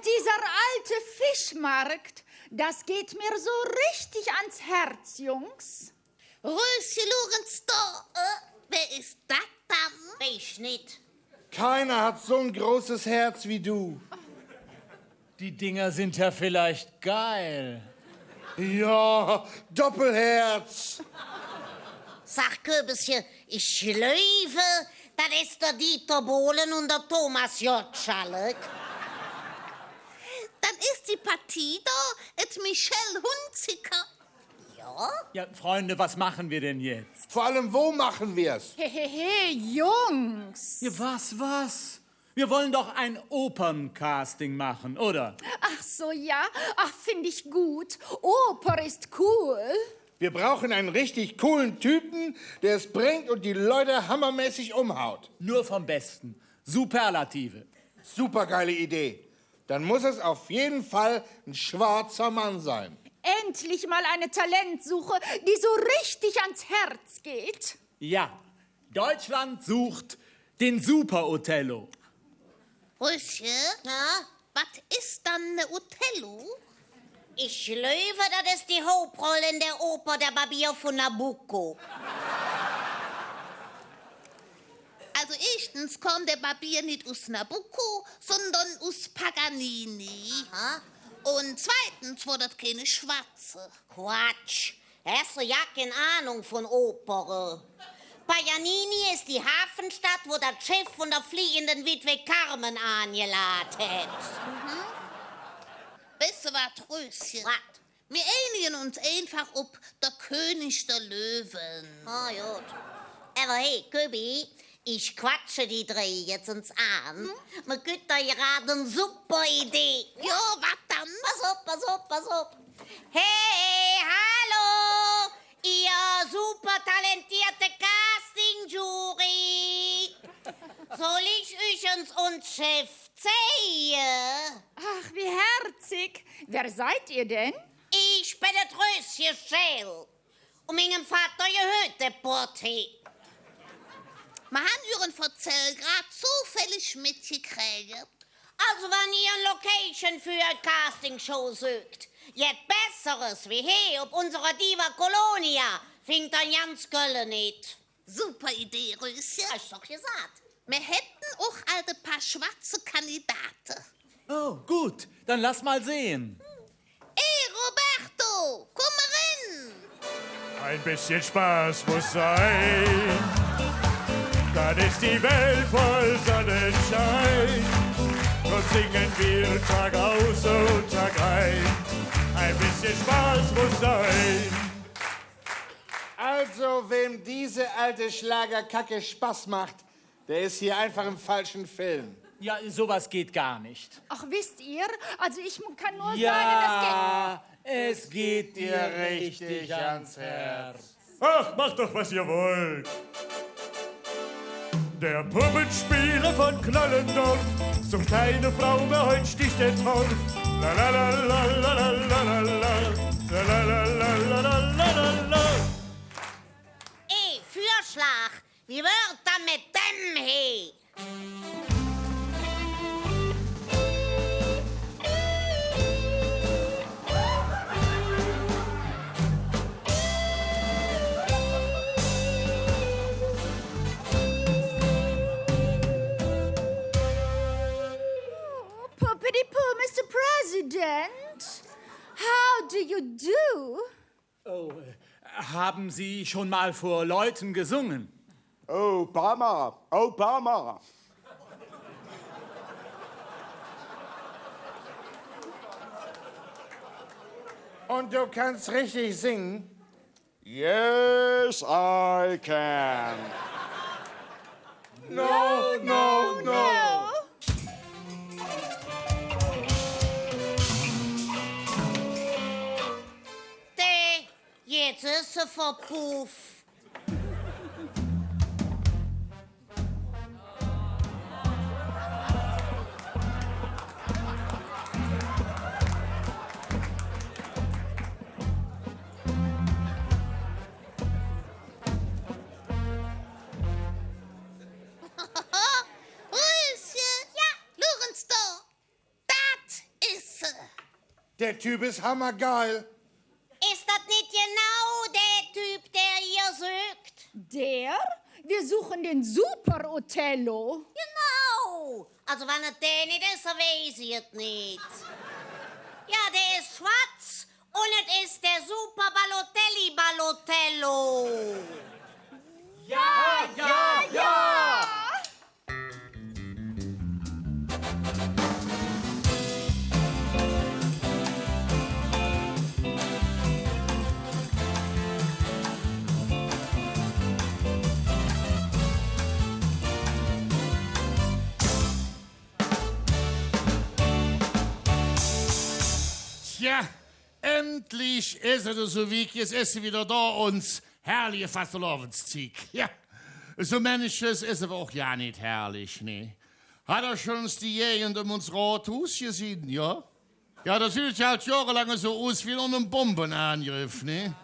dieser alte Fischmarkt, das geht mir so richtig ans Herz, Jungs. Röschen, Lorenz, da. Wer ist das dann? Ich nicht. Keiner hat so ein großes Herz wie du. Die Dinger sind ja vielleicht geil. Ja, Doppelherz. Sag, Kürbischen, ich löwe, das ist der Dieter Bohlen und der Thomas Jotschalek. Dann ist die Partie da, et Michelle Hunziker. Ja? Ja, Freunde, was machen wir denn jetzt? Vor allem, wo machen wir's? Hehehe, Jungs. Ja, was? Wir wollen doch ein Operncasting machen, oder? Ach so, ja. Ach, finde ich gut. Oper ist cool. Wir brauchen einen richtig coolen Typen, der es bringt und die Leute hammermäßig umhaut. Nur vom Besten. Superlative. Supergeile Idee. Dann muss es auf jeden Fall ein schwarzer Mann sein. Endlich mal eine Talentsuche, die so richtig ans Herz geht. Ja, Deutschland sucht den Super-Othello. Röschen, Ja? was ist dann ne Othello? Ich löwe, das ist die Hauptrolle in der Oper Der Barbier von Nabucco. Also erstens kommt der Barbier nicht aus Nabucco, sondern aus Paganini. Ha? Und zweitens war das keine Schwarze. Quatsch. Hast du ja keine Ahnung von Oper. Paganini ist die Hafenstadt, wo das Schiff von der fliegenden Witwe Carmen angeladen hat. Weißt du was, Röschen? Was? Wir einigen uns einfach ob der König der Löwen. Ah, gut. Aber hey, Köbi, ich quatsche die drei jetzt uns an. Man gibt da gerade eine super Idee. Ja, was dann? Pass auf. Hey, hallo, ihr super talentierte Casting-Jury. Soll ich euch uns Chef zeigen? Ach, wie herzig. Wer seid ihr denn? Ich bin das Röschen Schell. Und meinem Vater gehört der Porté. Wir haben Ihren Verzell grad zufällig mitgekriegt. Also, wenn ihr eine Location für eine Castingshow sucht, jetzt Besseres wie hier ob unserer Diva Colonia, findet dann ganz Köln nicht. Super Idee, Röschen. Hast du doch gesagt. Wir hätten auch ein paar schwarze Kandidaten. Oh, gut, dann lass mal sehen. Ey, Roberto, komm mal rein. Ein bisschen Spaß muss sein, dann ist die Welt voll Sonnenschein. Und singen wir Tag aus und Tag ein bisschen Spaß muss sein. Also, wem diese alte Schlagerkacke Spaß macht, der ist hier einfach im falschen Film. Ja, sowas geht gar nicht. Ach, wisst ihr? Also ich kann nur sagen, Ja, es geht dir richtig ans Herz. Ach, macht doch, was ihr wollt. Der Puppenspieler von Knollendorf sucht keine Frau mehr, heute sticht der Torf. La la la la la la la la la la la la la la la. Ey, Fürschlag, wie wird dann mit dem hier? Puppity-poo, Mr. President. How do you do? Oh, haben Sie schon mal vor Leuten gesungen? Obama, Obama. Und du kannst richtig singen? Yes, I can. No. Jetzt ist sie verpufft. Röschen, ja, Lorenz da. Das Der Typ ist hammergeil. Ist das nicht genau der Typ, der ihr sucht? Der? Wir suchen den Super Othello. Genau. Also wenn es der nicht ist, dann weiß ich es nicht. Ja, der ist schwarz und es ist der Super Balotelli. Ja! Ja, endlich ist es so wie jetzt ist sie wieder da, uns herrliche Fastelovenszieg. Ja, so manches ist aber auch ja nicht herrlich, ne? Hat er schon die Gegend um uns Rathaus gesehen, ja? Ja, das sieht halt jahrelang so aus wie unter einem Bombenangriff, ne?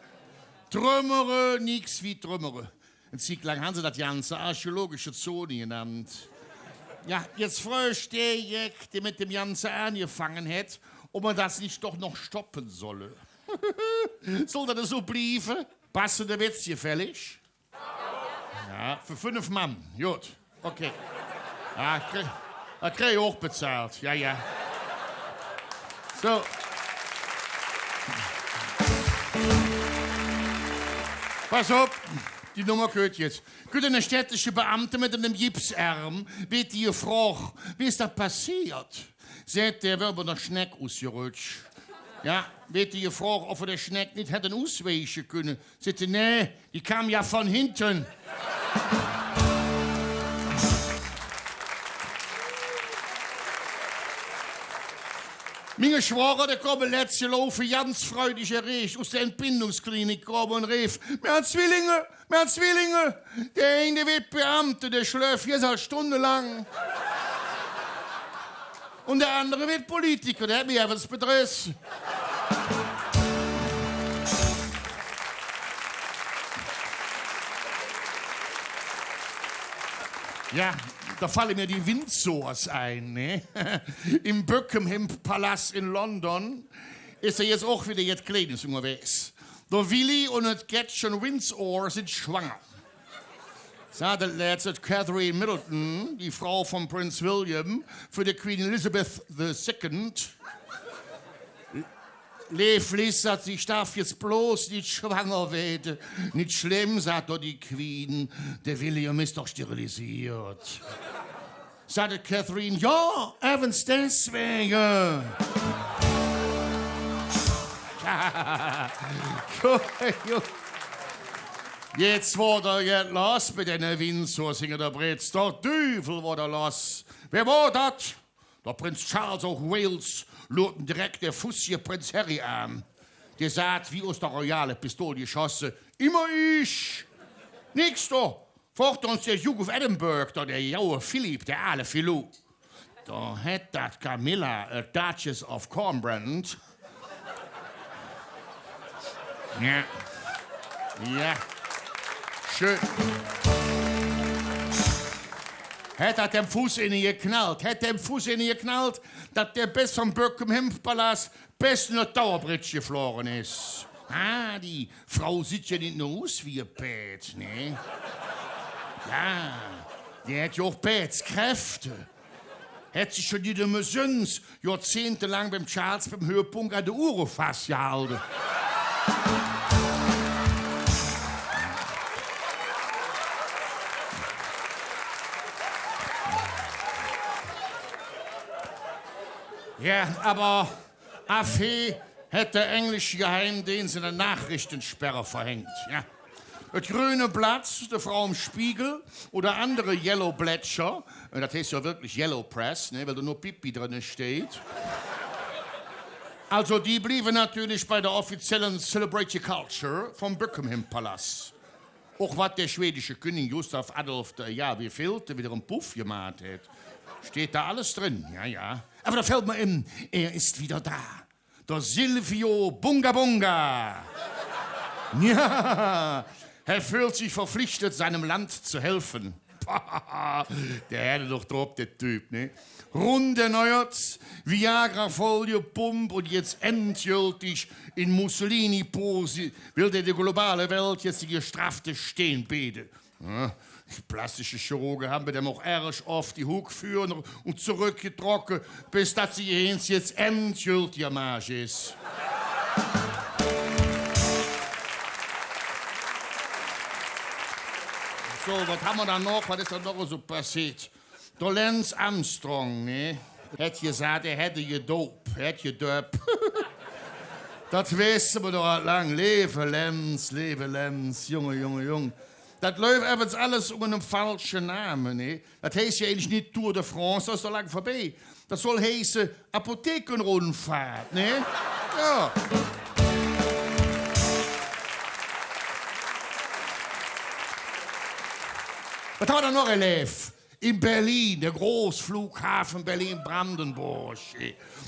Trümmere, nix wie Trümmere. Ein Zieg lang haben sie das ganze archäologische Zone genannt. Ja, jetzt freue ich der mit dem Ganzen angefangen hat, ob man das nicht doch noch stoppen solle. Soll das so bleiben? Passen der Witz gefällig? Ja, für 5 Mann. Gut, okay. Ja, ich krieg auch bezahlt. Ja. So. Pass auf, die Nummer gehört jetzt. Gut, eine städtische Beamte mit einem Gipsarm wird die Frage, wie ist das passiert? Seht, der wird bei der Schneck ausgerutscht. Ja, wird die Frage, ob er der Schneck nicht hätten ausweichen können. Seht, nee, die kam ja von hinten. Meine Schwager, der kommen letzte Laufe ganz freudig erregt aus der Entbindungsklinik und rief, wir haben Zwillinge. Der eine wird Beamte, der schläft jetzt halt stundenlang. Und der andere wird Politiker, der hat mich etwas bedrückt. Ja, da fallen mir die Windsors ein, ne? Im Buckingham Palast in London ist jetzt auch wieder jetzt Kleines unterwegs. Der Willi und das Gretchen Windsor sind schwanger. Sagt letzte Catherine Middleton, die Frau von Prinz William, für die Queen Elizabeth II. Lies sagt, ich darf jetzt bloß nicht schwanger werden. Nicht schlimm, sagt doch die Queen. Der William ist doch sterilisiert. Sagte Catherine, ja, evans deswegen. Jetzt war der jetzt los mit den Windsor, singen der Bretz. Der Teufel war der los. Wer war das? Der Prinz Charles of Wales lud direkt der Fussier Prinz Harry an. Der sagt, wie aus der royale Pistole geschossen, immer ich. Nix da. Fort uns der Duke of Edinburgh, der jaue Philipp, der aale Philou. Da hat dat Camilla, a Duchess of Cornbrand. Ja. Schön. Hätte dem Fuß in ihr geknallt, dass der bis vom Buckingham Palast bis in der Dauerbridge geflogen ist. Ah, die Frau sieht ja nicht nur aus wie ein Pet, ne? Ja, die hat ja auch Petskräfte. Hat sich schon die Mesons jahrzehntelang beim Charles beim Höhepunkt an der Uhr festgehalten. Ja, aber Affe hat der englische Geheimdienst eine Nachrichtensperre verhängt. Ja. Das grüne Blatt, der Frau im Spiegel oder andere Yellow Blätter, das heißt ja wirklich Yellow Press, ne, weil da nur Pipi drin steht. Also die blieben natürlich bei der offiziellen Celebrate Culture vom Buckingham Palast. Auch was der schwedische König Gustav Adolf der wieder einen Puff gemacht hat. Steht da alles drin, ja. Aber da fällt mir in, er ist wieder da. Der Silvio Bunga Bunga. Ja, er fühlt sich verpflichtet, seinem Land zu helfen. Der hätte doch drauf, der Typ, ne? Runderneuert, Viagra vollgepumpt und jetzt endgültig in Mussolini-Pose will der die globale Welt jetzt die gestraffte Stehenbede. Ja, die plastische Chirurgen haben bei dem auch erst oft die Hug führen und zurückgetrocken, bis das sie jetzt endgültig am Arsch ist. So, was haben wir da noch? Was ist da noch so passiert? Der Lance Armstrong, ne? Hätte gesagt, er hätte gedopt. Das wissen wir doch lang. Lebe Lenz, Junge. Das läuft einfach alles unter einem falschen Namen, ne? Das heißt ja eigentlich nicht Tour de France, das ist doch lang vorbei. Das soll heißen Apothekenrundfahrt, ne? Ja. Was haben wir da noch erlebt? In Berlin, der Großflughafen Berlin-Brandenburg.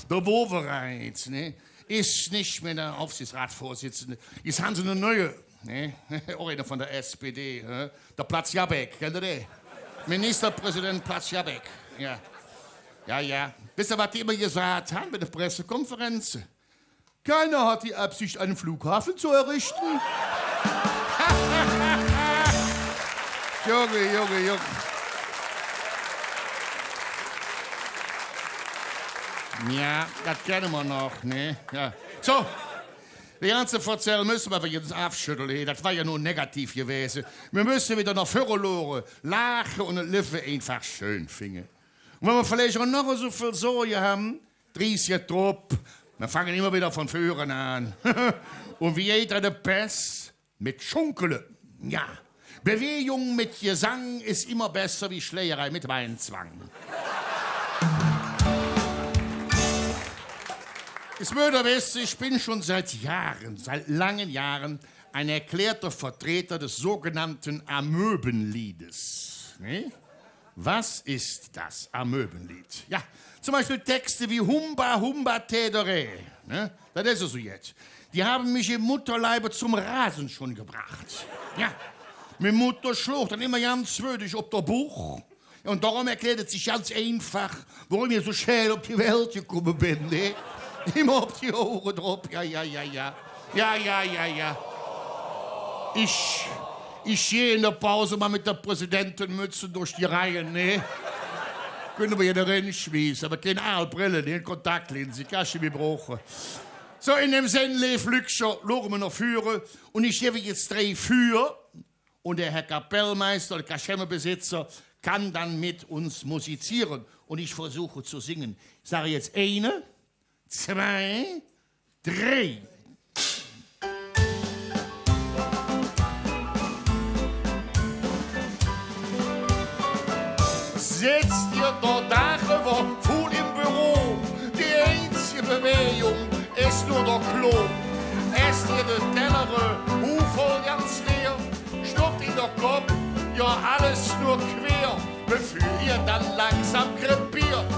Der Wovereins, ne? Ist nicht mehr der Aufsichtsratsvorsitzende. Jetzt haben sie eine neue, ne? Auch einer von der SPD, ne? Der Platz-Jabeck, kennt ihr den? Ministerpräsident Platz-Jabeck, ja. Ja. Wisst ihr, was die immer gesagt haben bei der Pressekonferenz? Keiner hat die Absicht, einen Flughafen zu errichten. Junge. Ja, das kennen wir noch, ne? Ja. So, die ganze Verzählung müssen wir jetzt abschütteln. Das war ja nur negativ gewesen. Wir müssen wieder nach vorne lachen und das Leben einfach schön finden. Und wenn wir vielleicht auch noch so viel Sorge haben, 30 Trupp, wir fangen immer wieder von vorne an. Und wie jeder der Pest mit Schunkeln. Ja, Bewegung mit Gesang ist immer besser wie Schlägerei mit Weinzwang. Es würde wissen, ich bin schon seit langen Jahren, ein erklärter Vertreter des sogenannten Amöbenliedes. Ne? Was ist das Amöbenlied? Ja, zum Beispiel Texte wie Humba, Humba, Tädere. Ne? Das ist es so jetzt. Die haben mich im Mutterleibe zum Rasen schon gebracht. Ja, meine Mutter schlug dann immer ganz würdig auf der Buch. Und darum erklärt es sich ganz einfach, warum ich so schnell auf die Welt gekommen bin. Ne? Immer auf die Ohren drauf. Ja. Ich gehe in der Pause mal mit der Präsidentenmütze durch die Reihen, ne? Können wir ja da reinschmeißen, aber keine Aalbrille, ne? Kontaktlinsen, kannst du mir brauchen. So, in dem Sinne, Flügscher, schauen wir noch führen. Und ich gebe jetzt 3 für. Und der Herr Kapellmeister, der Kaschemmerbesitzer, kann dann mit uns musizieren. Und ich versuche zu singen. Ich sage jetzt 1, 2, 3. Sitzt ihr dort nachher voll im Büro? Die einzige Bewegung ist nur der Klo. Esst ihr den Teller, voll ganz leer, stoppt in der Kopf, ja alles nur quer, bevor ihr dann langsam krepiert.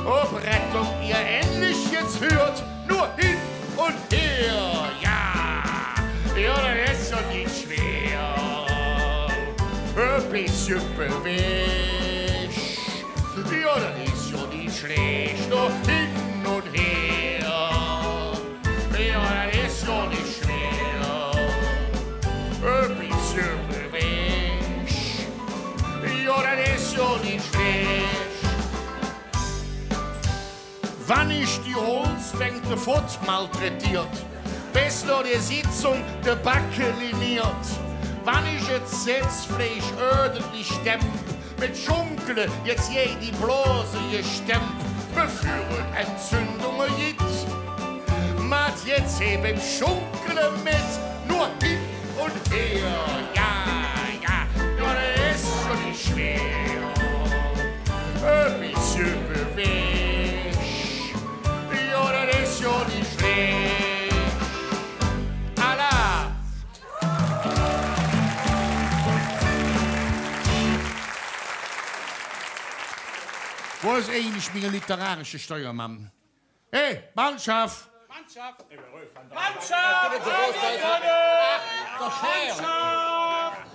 Ob Rettung ihr endlich jetzt hört, nur hin und her, ja, das ist doch nicht schwer. Ein bisschen bewegt, ja, das ist schon nicht schlecht, nur hin und her, ja, das ist doch nicht schwer. Ein bisschen bewegt, ja, das ist schon nicht schlecht. Wann ich die Holzbänke fort malträtiert, bis nur die Sitzung der Backe liniert, wann ich jetzt Sitzfleisch ordentlich stemp, mit Schunkele jetzt je die Blase gestemmt, beführen Entzündungen jetzt, macht jetzt eben Schunkele mit, nur hin und her, ja, nur das ist schon nicht schwer, ein bisschen bewegt. Das ist ja nicht schlecht. Allah! Wo ist eigentlich mein literarischer Steuermann? Hey, Mannschaft! Mannschaft!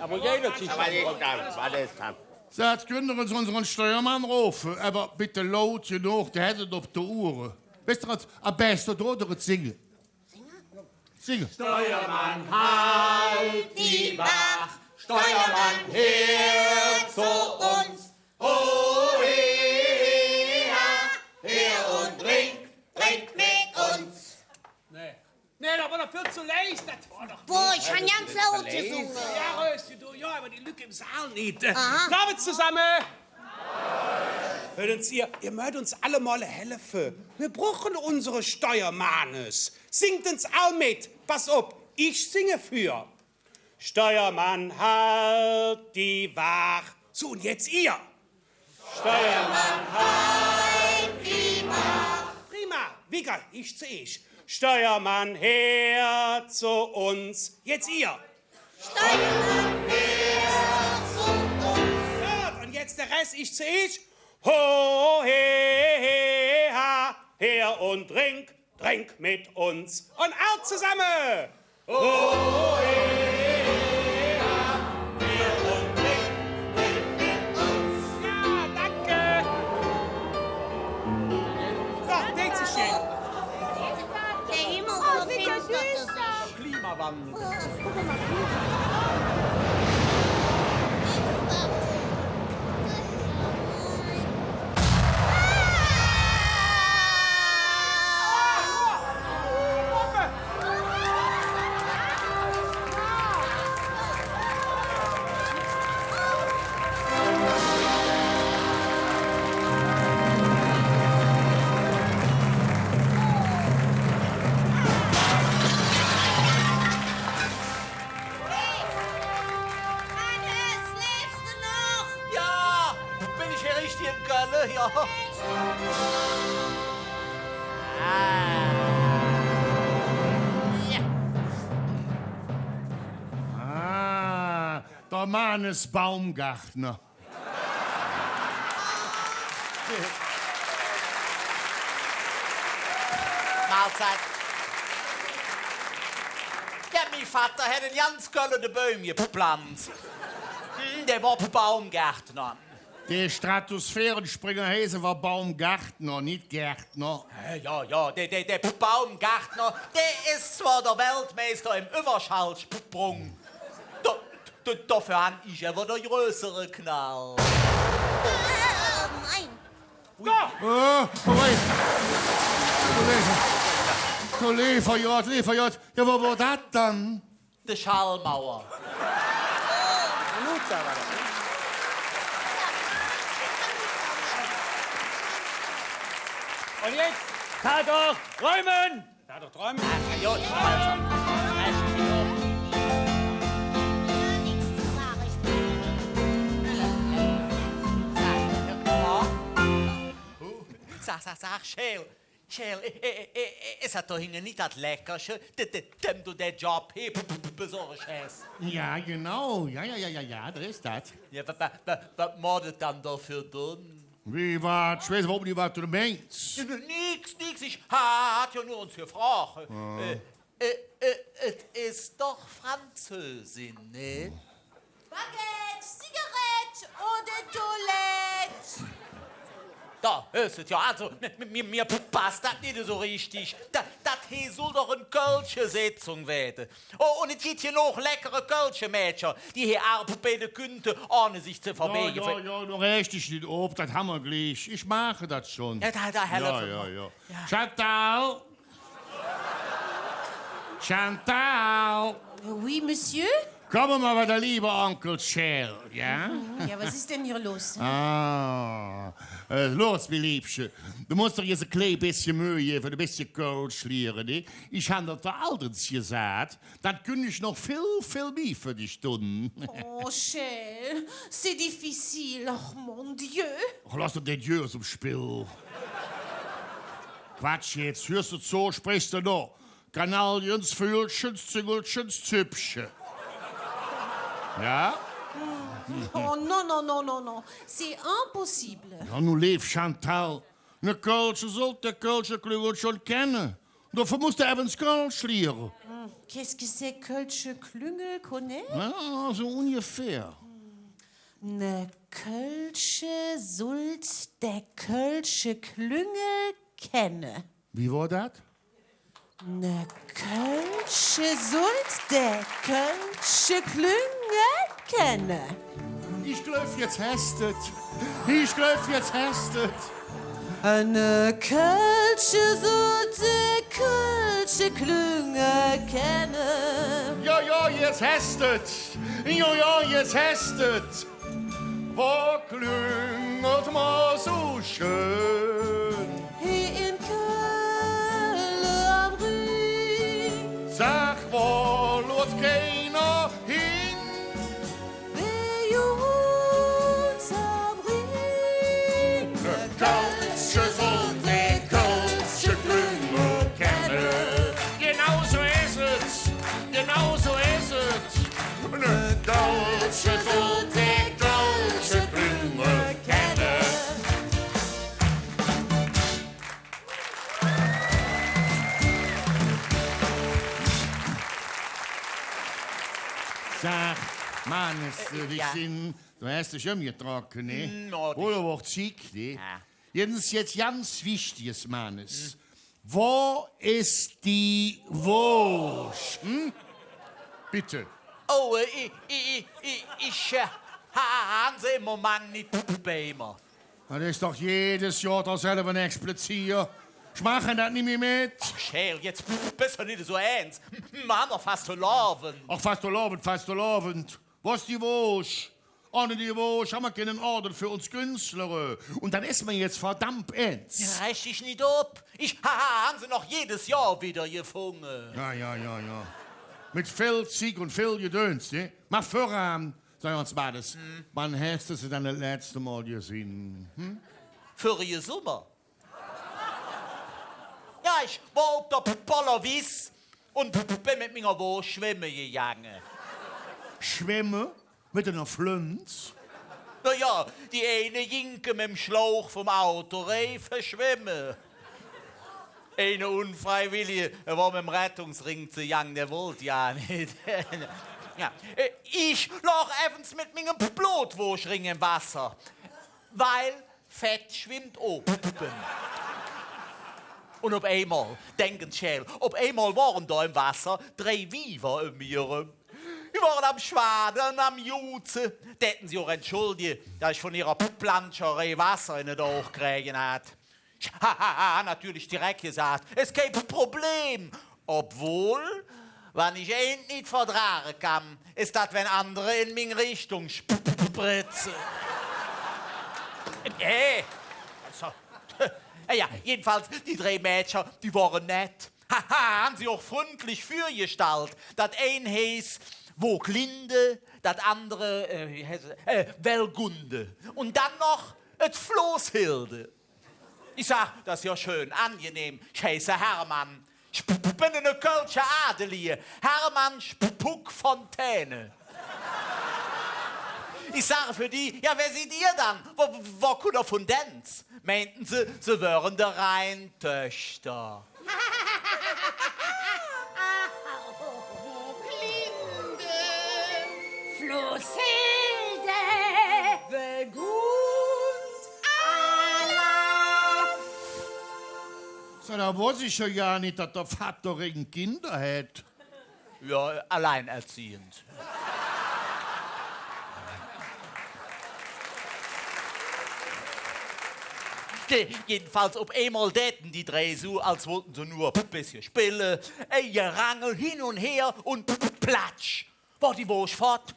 Aber jeder zieht schon. Sagt, könnt ihr uns unseren Steuermann rufen, aber bitte laut genug, der hättet auf der Uhr. Wisst ihr was, am besten oder singen? Singen? Steuermann, halt die Wach, Steuermann, her zu uns. Oh, her und trink mit uns. Nee, das war doch viel zu leicht. Das war doch Boah, ich habe ganz laut gesungen. Ja, Rösti, du, ja, aber die Lücke im Saal nicht. David zusammen. Hört uns ihr mögt uns alle mal helfen. Wir brauchen unsere Steuermannes. Singt uns all mit. Pass auf, ich singe für. Steuermann, halt die Wach. So, und jetzt ihr. Steuermann, halt die Wach. Prima, Wigger, ich zieh ich. Steuermann, her zu uns. Jetzt ihr. Steuermann, her zu uns. Ja, und jetzt der Rest, ich zu ich. Ho, he, ha, her und trink mit uns. Und all zusammen. Ho, he, ha, her und trink mit uns. Ja, danke. So, denkt sich schön. Der Himmel verfinsterte sich. Klimawandel. Ja, bin ich hier richtig in Köln? Ja. Ah, der Mann ist Baumgartner. Mahlzeit. Ja, mein Vater hat in ganz Köln die Bäume gepflanzt. Der war Baumgärtner. Der Stratosphärenspringer Hese war Baumgartner, nicht Gärtner. Ja, der Baumgärtner, der ist zwar der Weltmeister im Überschallsprung. Dafür habe ich aber der größere Knall. Nein. Oh, Lieferjord. Ja, wo war das dann? Die Schallmauer. Und jetzt, Tatort, räumen! Tatort, räumen. Ja, Sag, Schäl, es hat doch hinten nicht das Leckerche, dem du den Job hier besorgst hast. Ja, genau. Ja, da ist das. Ja, was mordet dann dafür tun? Wie war ich weiß überhaupt nicht, was du meinst. Nix, ich hat ja nur uns gefragt. Es ist doch Französin, ne? Baguette, Zigarette oder Toilette? Da, hörst du ja, also, mir passt das nicht so richtig. Das hier soll doch eine kölsche Sitzung werden. Oh, und es gibt hier noch leckere kölsche Mädchen, die hier arbeiten könnten, ohne sich zu verwegen. Ja, du rächst dich nicht ob, das haben wir gleich. Ich mache das schon. Ja, da helfen. Ja. Chantal! Oui, Monsieur? Komm mal wieder, lieber Onkel Schell, ja? Ja, was ist denn hier los? Los, mein Liebchen. Du musst doch jetzt ein klein bisschen Mühe geben, ein bisschen Kölsch schlieren, ne? Ich habe das Alders gesagt, dann könnte ich noch viel mehr für dich tun. Oh, Chel, c'est difficile. Oh, mon Dieu. Ach, lass doch den Dieu zum Spiel. Quatsch jetzt, hörst du zu, sprichst du noch. Kanaliens, Fühlchens, Züngelchens, Züppchen. Ja? Oh, non. C'est impossible. Ja, nun lief Chantal. Ne Kölsche sollte der Kölsche Klügel schon kennen. Dafür musst du eben das Kölsch lernen. Qu'est-ce que c'est Kölsche Klüngel, connaît? Ja, so ungefähr. Ne Kölsche Sult der Kölsche Klüngel kenne. Wie war das? Ne Kölsche Sult der Kölsche Klüngel kenne. Ich glaub, jetzt hastet. Ich glaub, jetzt hastet. Eine Kölsche Sult der Kölsche Klüngel kenne. Ja, jetzt hastet. Ja, jetzt hastet. Wo klingelt mal so schön? Hier in Köln am Rhein. Sag, wo läuft keiner hin? Bei uns am Rhein. Kölsche Sult, der Kölsche Klüngel kennen. Genau so ist es. Genau so ist es. Ne Kölsche Sult, der Kölsche Klüngel kennen. Sag, Mannes, wir sind, du hast dich umgetrocknet, ne? Oder war zick, ne? Jetzt ganz Wichtiges, Mannes. Wo ist die Wurst? Hm? Bitte. Oh, ich habe sie im Moment nicht bei mir. Das ist doch jedes Jahr dasselbe Explizier. Ich mache das nicht mehr mit. Ach, Scheel, jetzt bist du nicht so ernst. Mann, doch fast zu laufen. Ach, fast zu lovend. Was die Wurst? Ohne die Wurst haben wir keinen Orden für uns Künstler. Und dann ist man jetzt verdammt ernst. Reiß dich nicht ab. Ich habe sie noch jedes Jahr wieder gefunden. Ja. Mit viel Sieg und viel Gedöns, ne? Mach voran, sag uns beides. Wann hast du sie dann das letzte Mal gesehen? Hm? Für ihr Sommer. Ja, ich war auf der Pollerwies und bin mit meiner Wurst schwimmen gegangen. Schwimmen? Mit einer Flünz? Na ja, die eine Jinke mit dem Schlauch vom Auto verschwimmen. Eine Unfreiwillige war mit dem Rettungsring zu jagen, der wollte ja nicht. Ja, ich lag evens mit meinem Blutwurstring im Wasser, weil Fett schwimmt oben. Und auf einmal, denken Schäl, auf einmal waren da im Wasser 3 Weiber um mich herum. Die waren am Schwaden, am Jutzen. Die hätten sie auch entschuldigt, dass ich von ihrer Planscherei Wasser in den Bauch gekriegt hat. Ich habe natürlich direkt gesagt, es gibt Problem. Obwohl, wenn ich eins nicht vertragen kann, ist das, wenn andere in meine Richtung spritzen. Also, ja, jedenfalls, die 3 Mädchen, die waren nett. Haben sie auch freundlich fürgestellt. Das eine hieß Woglinde, das andere Welgunde. Und dann noch das Floßhilde. Ich sag, das ist ja schön, angenehm. Ich heiße Hermann. Ich bin eine Kölsche Adelie. Hermann Spuckfontäne. Ich sage für die, ja, wer seid ihr dann? Wo kommt ihr von Denz? Meinten sie wären der Rheintöchter. Woglinde, Floßhilde, Welgund, Alaf. So, da weiß ich ja nicht, dass der Vater wegen Kinder hat. Ja, alleinerziehend. Jedenfalls auf einmal täten die 3 so, als wollten sie nur ein bisschen spielen. Ein Gerangel hin und her und platsch. War die Wurst fort.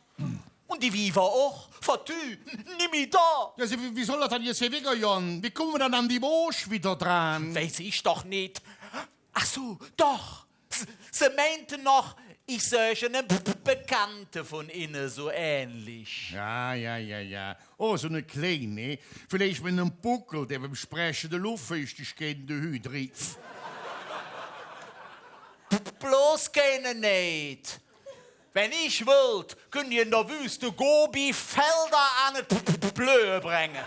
Und die Weiber auch. Vertü, nimm mich da. Ja, wie soll das dann jetzt hier weggehen? Wie kommen wir dann an die Wurst wieder dran? Weiß ich doch nicht. Ach so, doch. Sie meinten noch, ich sähe eine Bekannte von Ihnen so ähnlich. Ja. Oh, so eine kleine. Vielleicht mit einem Buckel, der beim Sprechen der Luftfeuchtigkeit in den Hüt rief. Bloß keine nicht. Wenn ich wollt, könnt ihr in der Wüste Gobi Felder an das Blöhe bringen.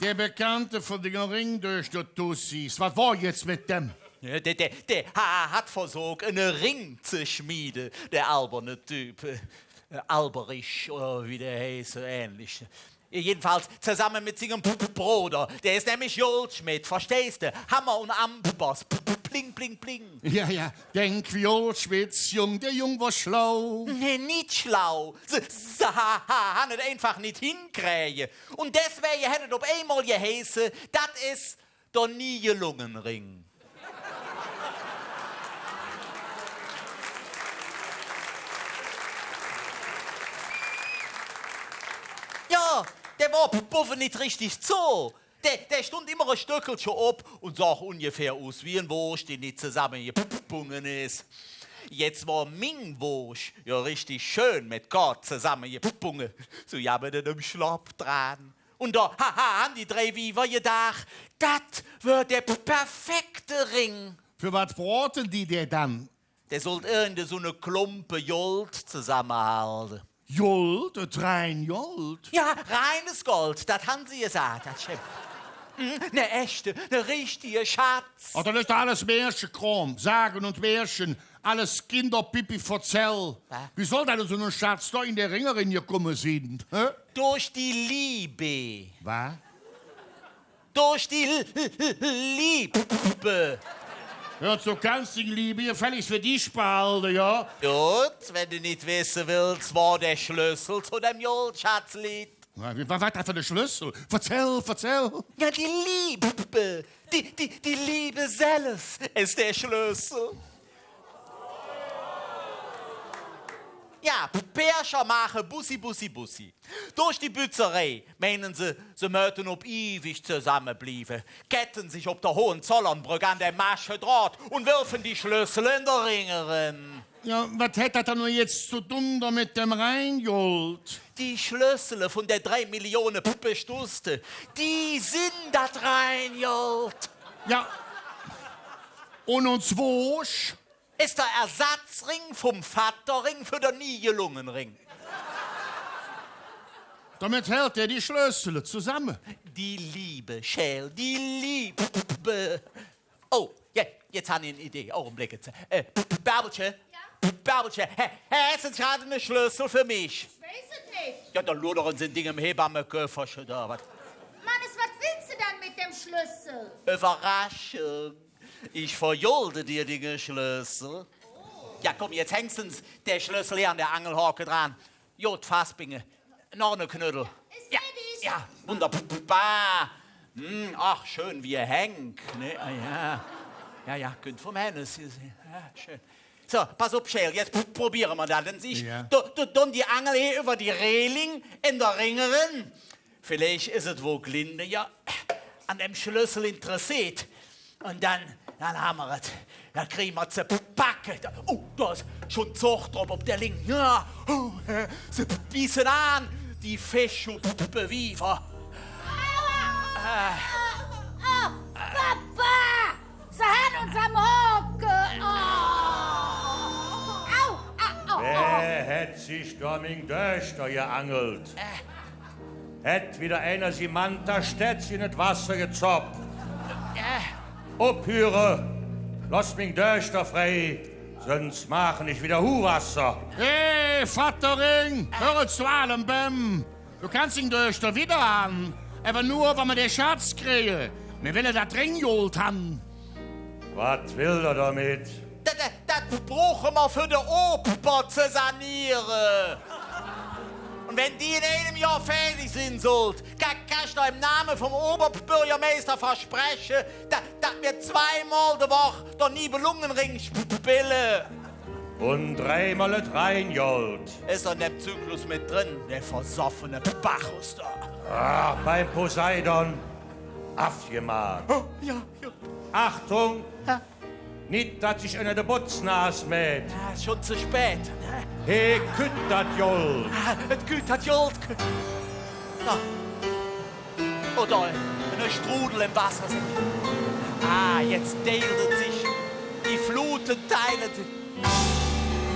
Der Bekannte von den Ring durch die Tussis. Was war jetzt mit dem? Ja, der hat versucht, einen Ring zu schmieden, der alberne Typ. Alberich, oder wie der heißt, so ähnlich. Jedenfalls zusammen mit seinem Bruder. Der ist nämlich Goldschmied, verstehst du? Hammer und Amboss. Bling, bling, bling. Ja, denk wie Goldschmieds Jung, der Jung war schlau. Nee, nicht schlau. Sie haben es einfach nicht hinkriegen. Und deswegen hätte es auf einmal geheißen, das ist der Nibelungenring. Ja, der war Buffe nicht richtig zu. Der stund immer ein Stückelchen ab und sah ungefähr aus wie ein Wurst, die nicht zusammengepungen ist. Jetzt war mein Wurst ja richtig schön mit Gott zusammengepungen. So haben wir den Schlapp dran. Und da haben die drei Weiber gedacht, das wird der perfekte Ring. Für was brauchten die der dann? Der sollte irgendeine so eine Klumpe Gold zusammenhalten. Gold? Rein Gold? Ja, reines Gold, das haben sie gesagt, das stimmt. Eine echte, eine richtige Schatz. Oh, das ist alles Märchenkram, Sagen und Märchen, alles Kinderpipi verzell. Wie soll denn so ein Schatz da in der Ringerin gekommen sein? Hä? Durch die Liebe. Was? Durch die Liebe. Ja, so kannst du die Liebe gefälligst für dich behalten, ja? Gut, wenn du nicht wissen willst, wo der Schlüssel zu dem Goldschatz liegt. Was war das für der Schlüssel? Erzähl. Ja, die Liebe. Die Liebe selbst ist der Schlüssel. Ja, Pärchen machen Bussi. Durch die Bützerei meinen sie möchten ob ewig zusammenbleiben, ketten sich ob der Hohenzollernbrücke an der Masche Draht und werfen die Schlüssel in der Ringerin. Ja, was hätte das nur jetzt zu tun da mit dem Rheingold? Die Schlüssel von der 3 Millionen Bestuste, die sind das Rheingold. Ja, und uns wosch? Ist der Ersatzring vom Vaterring für den Nibelungenring. Damit hält er die Schlüssel zusammen. Die Liebe, Schäl, die Liebe. Oh, ja, jetzt habe ich eine Idee. Augenblick. Bärbelchen? Ja? Bärbelchen, hast du gerade einen Schlüssel für mich? Ich weiß es nicht. Ja, der Luderen sind Dinge im Hebammenköffer schon da. Was willst du dann mit dem Schlüssel? Überraschung. Ich verjulde dir den Schlüssel. Oh. Ja, komm, jetzt hängst du der Schlüssel hier an der Angelhake dran. Jod, Fassbinge. Noch eine Knödel. Ist fertig. Ja, wunderbar. Ach, schön, wie er hängt. Ne? Ja, könnt vom Hennes. Ja, schön. So, pass auf, Schäl, jetzt probieren wir das. Du die Angel hier über die Reling in der Ringerin. Vielleicht ist es wohl Glinde ja an dem Schlüssel interessiert. Und dann haben wir es. Dann kriegen wir es packen. Oh, da ist schon Zucht drauf auf der Linken. Ja, sie beißen an, die Fischschuppenwiefer. Papa! Sie haben uns am Hocken! Au! Wer hätt sich da mit Döchter geangelt? Hätt wieder einer Simanta Stetz in das Wasser gezoppt. Abhöre, lass mich Döchter frei, sonst machen ich wieder Huhwasser. Hey, Vaterring, hör zu allem, Bäm. Du kannst ihn durch da wieder an. Aber nur, wenn wir den Schatz kriegen. Wir wollen das Ringgold haben. Was will er damit? Das brauchen wir für die Oper zu sanieren. Und wenn die in einem Jahr fertig sind sollt, kannst du im Namen vom Oberbürgermeister versprechen, dass wir 2-mal die Woche den Nibelungenring spielen. Und 3-mal das Rheingold. Ist an dem Zyklus mit drin, der versoffene Bacchus da. Ach, beim Poseidon. Abgemacht. Oh, ja. Achtung! Nicht, dass sich einer der Butznaas mäht. Ja, ist schon zu spät. He kütt dat Jolt. Es kütt dat Jolt. Oh, da, eine Strudel im Wasser sind. Jetzt deilt sich. Die Fluten teilen sich.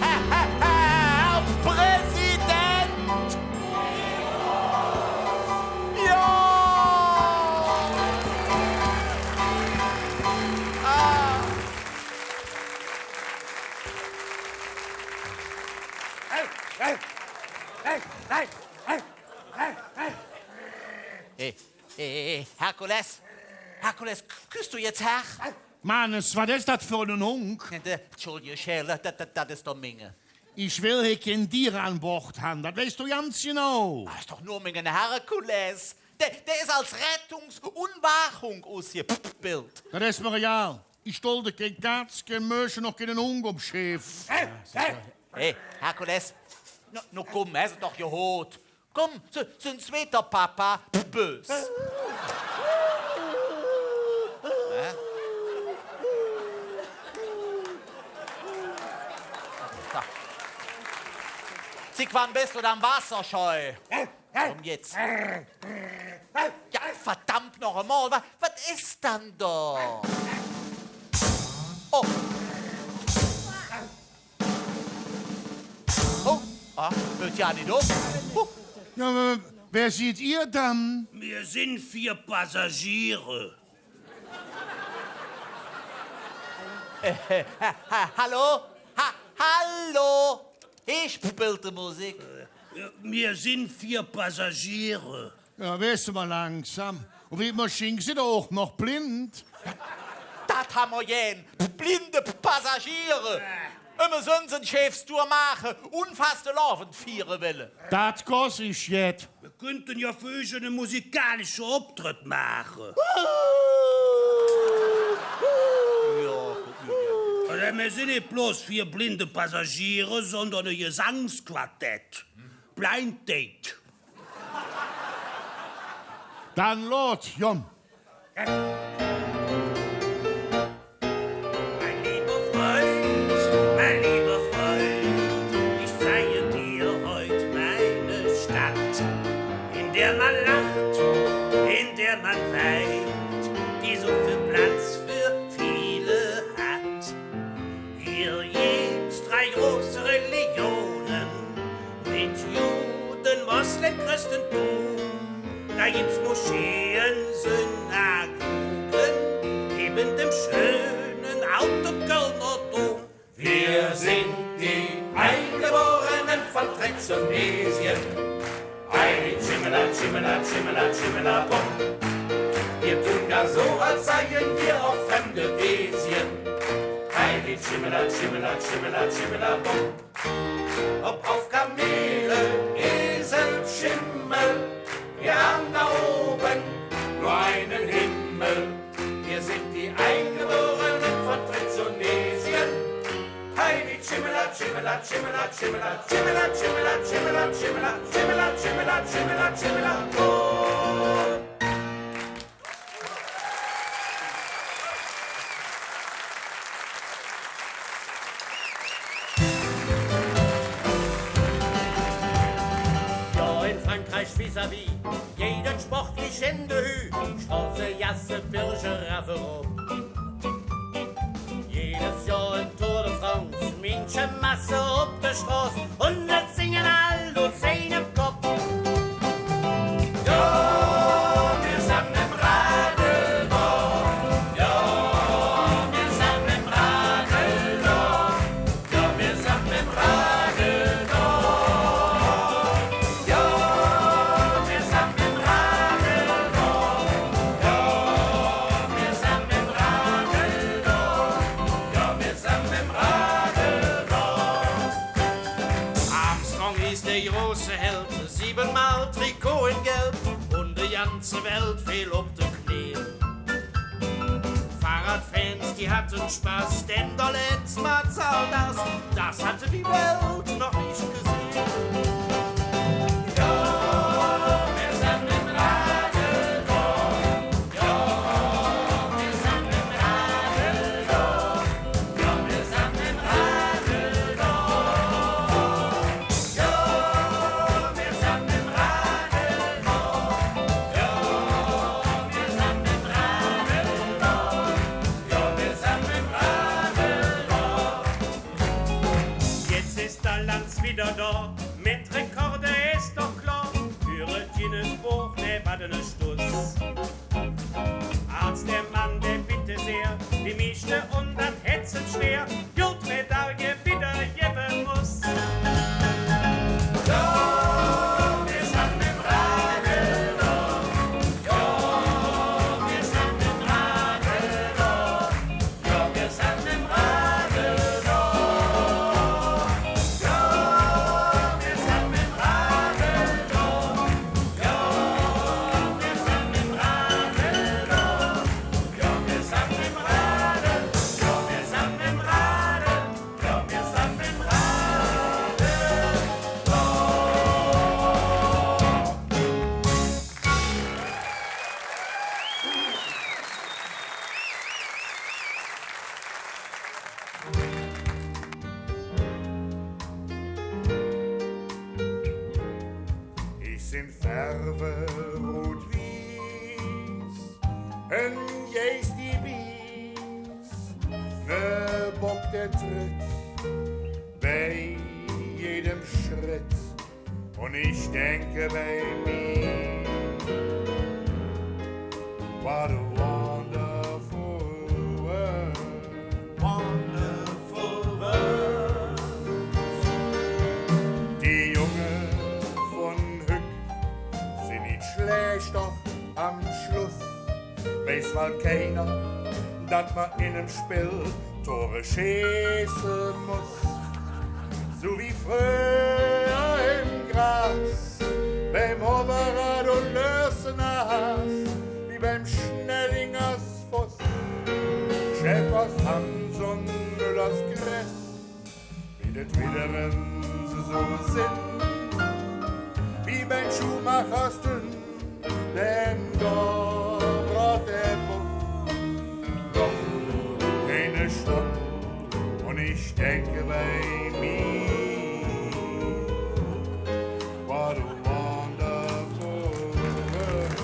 Herr Präsident! Ja! Herkules, küsst du jetzt Herr? Mannes, was ist das für ein Hund? Entschuldige, Schäle, das ist doch Minge. Ich will hier kein Tier an Bord haben, das weißt du ganz genau. Das ist doch nur Minge Herkules. Der ist als Rettungs- und Wachung ausgebildet. Das ist mir egal. Ich stolde kein Katz, kein Möschen, noch keinen Hund am Schiff. Hey, Herkules, no komm, er ist doch gehot. Komm, so ein zweiter Papa, bös. Zick, wann bist du dann wasserscheu? Komm jetzt. Ja, verdammt noch einmal, was ist dann da? Oh. Oh, hört ja nicht auf. Ja, wer seid ihr dann? Wir sind 4 Passagiere. Hallo? Hallo? Ich spielte Musik. Wir sind 4 Passagiere. Ja, weißt du mal langsam. Und wie Maschinen sind auch noch blind. Das haben wir jen. Blinde Passagiere. Immer sonst einen Chefstour machen und fast laufen 4 Welle. Das goss ich jetzt. Wir könnten ja für euch einen musikalischen Auftritt machen. Oder wir sind nicht bloß 4 blinde Passagiere, sondern ein Gesangsquartett. Blind Date. Dann lot, Jon. Mein lieber Freund, ich zeige dir heute meine Stadt, in der man lacht, in der man weint, die so viel Platz für viele hat. Hier gibt's 3 große Religionen, mit Juden, Moslem, Christentum. Da gibt's Moscheen, Synagogen, neben dem schönen Auto Kölner Dom. Wir sind die Eingeborenen von Trexonesien. Ei, Chimela, Chimela, Chimela, Chimela, Bom. Wir tun gar so, als seien wir auch fremde Wesien. Ei, Chimela, Chimela, Chimela, Chimela, Bom. Ob auf Kamele, Esel, Schimmel, wir haben da oben nur einen Himmel. Wir sind die Eingeborenen von Trexonesien. Heidi, Chimela, Chimela, Chimela, Chimela, Chimela, Chimela, Chimela, Chimela, Chimela, Chimela, Chimela, Chimela, oh. Ja, in Frankreich vis-à-vis, jeden sportlich in de Hü, Straße, Jasse, Birche, Rafferop. Jedes Jahr ein Tour de France, Menschenmasse auf der Straße und das singen alle 10 im Kopf. Ja, wir sind im Radl da. Ja, wir sind im Radl da. Ja, wir sind im Radl da. Ja, wir sind im Radl da. Ja, wir sind im Radl da. Ja, wir sind im Radl da. Armstrong ist der große Held, 7-mal Trikot in Gelb und die ganze Welt fiel auf die Knie. Fahrradfans, die hatten Spaß, denn der letzte Mal zahlt das hatte die Welt noch nicht gesehen. Ja, wir sind im Radl da. Ja, wir sind im Radl da. Ja, wir sind im Radl da. Ja, wir sind im Radl da. Ja, wir sind im Radl da. Ja, wir sind im Radl da. Jetzt ist der Lanz wieder da, mit Rekorde ist doch klar. Für Guinness Buch, ne, war ne Stuss. Arzt, der Mann, der bitte sehr, die Mischte und das Hetzen schwer, Goldmedaille wieder geben muss. in Farbe rot-wies, en jees die Bies, ne Bock der Tritt, bei jedem Schritt, und ich denke bei mir, what a wonderful world, wonderful world. Die Junge von Hück sind nicht schlecht, doch am Schluss weiß mal keiner, dass man in einem Spiel Tore schießen muss. So wie früher im Gras, beim Oberrad und Lösenerhass, wie beim Schnellingers Fuss, Schäfers Hanson, Müllers Gress, wie det wieder, wenn sie so sind, wie beim Schuhmachers Dünn, denn da braucht der Buck doch keine Stock, und ich denke bei mir, what a wonderful world.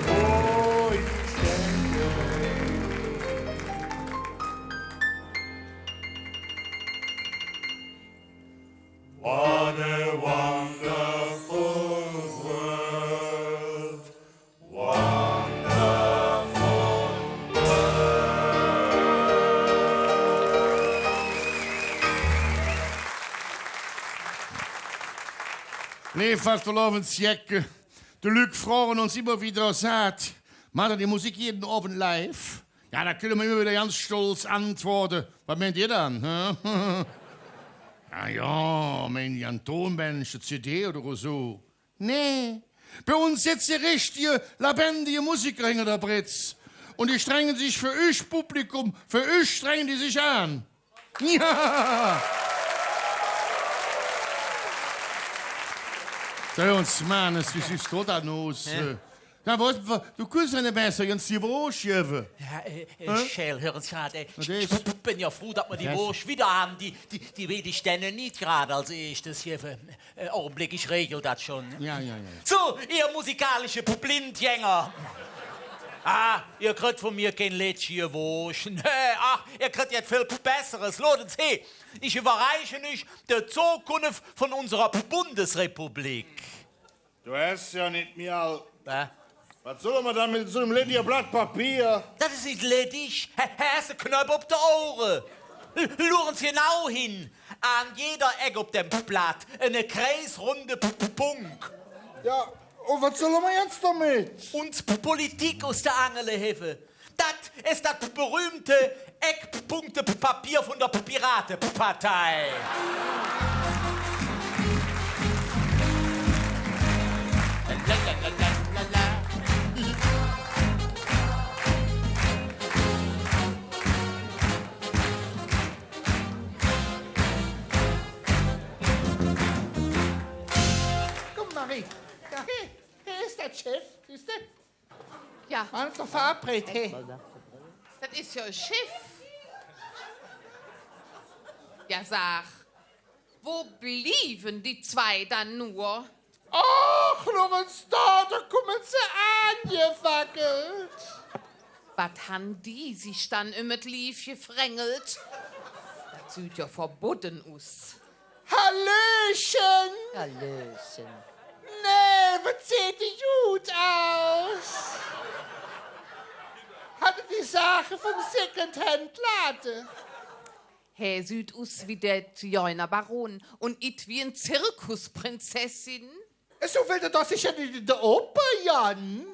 Oh, ich denke what a wonderful world. Wonderful Nee, fast verlaufen Jäcke. Die Lüg fragen uns immer wieder, sagt, macht ihr die Musik jeden Abend live? Ja, da können wir immer wieder ganz stolz antworten. Was meint ihr dann? Ja, meint ihr ein Tonband, eine CD oder so? Nee, bei uns sitzen richtige, lebendige Musiker hinter der Britz. Und die strengen sich für euch Publikum, für euch strengen die sich an. Ja! Sag uns, Mannes, wie siehst du da aus? Ja, du kannst nicht besser, ganz die Wurst geben. Ja, Schell, hören Sie gerade, ich bin ja froh, dass wir die Wurst wieder haben. Die will ich denen nicht gerade als erstes hier. Augenblick, ich regel das schon. Ja. So, ihr musikalische Blindgänger. Ihr kriegt von mir kein Lädchen Wurst. Nee, ihr kriegt jetzt viel Besseres. Loten Sie, ich überreiche nicht die Zukunft von unserer Bundesrepublik. Du hast ja nicht mehr. Was soll man dann mit so einem ledigen Blatt Papier? Das ist nicht ledig. Hast du Knopf auf die Ohren? Luren Sie genau hin. An jeder Ecke auf dem Blatt eine kreisrunde Punkt. Ja, und was sollen wir jetzt damit? Und Politik aus der Angel helfen. Das ist das berühmte Eckpunktepapier von der Piratenpartei. Komm, Marie. Ja, hier ist der Chef, siehst du? Ja. Wir haben uns doch verabredet, hey. Das ist ja ein Schiff. Ja, sag, wo blieben die zwei dann nur? Ach, Lorenz, da kommen sie angewackelt. Was haben die sich dann mit Lief gefrängelt? Das sieht ja verboten aus. Hallöchen. Hallöchen. Nee, was sieht die gut aus? Hatte die Sache vom Secondhand-Laden. Herr sieht aus wie der Joiner Baron und it wie ein Zirkusprinzessin. So will der doch sicher nicht in der Oper, Jan.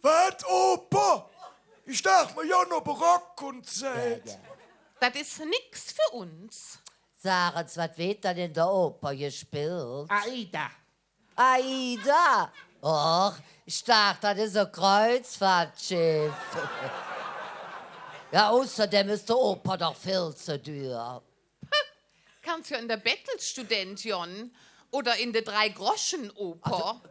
Was, Oper? Ich dachte mir ja noch Barockkonzert. Das ist nix für uns. Sagen Sie, was wird denn in der Oper gespielt? Aida. Aida? Och, ich dachte, das ist ein Kreuzfahrtschiff. Ja, außerdem ist die Oper doch viel zu teuer. Kannst ja in der Bettelstudent, Jon. Oder in der Drei-Groschen-Oper.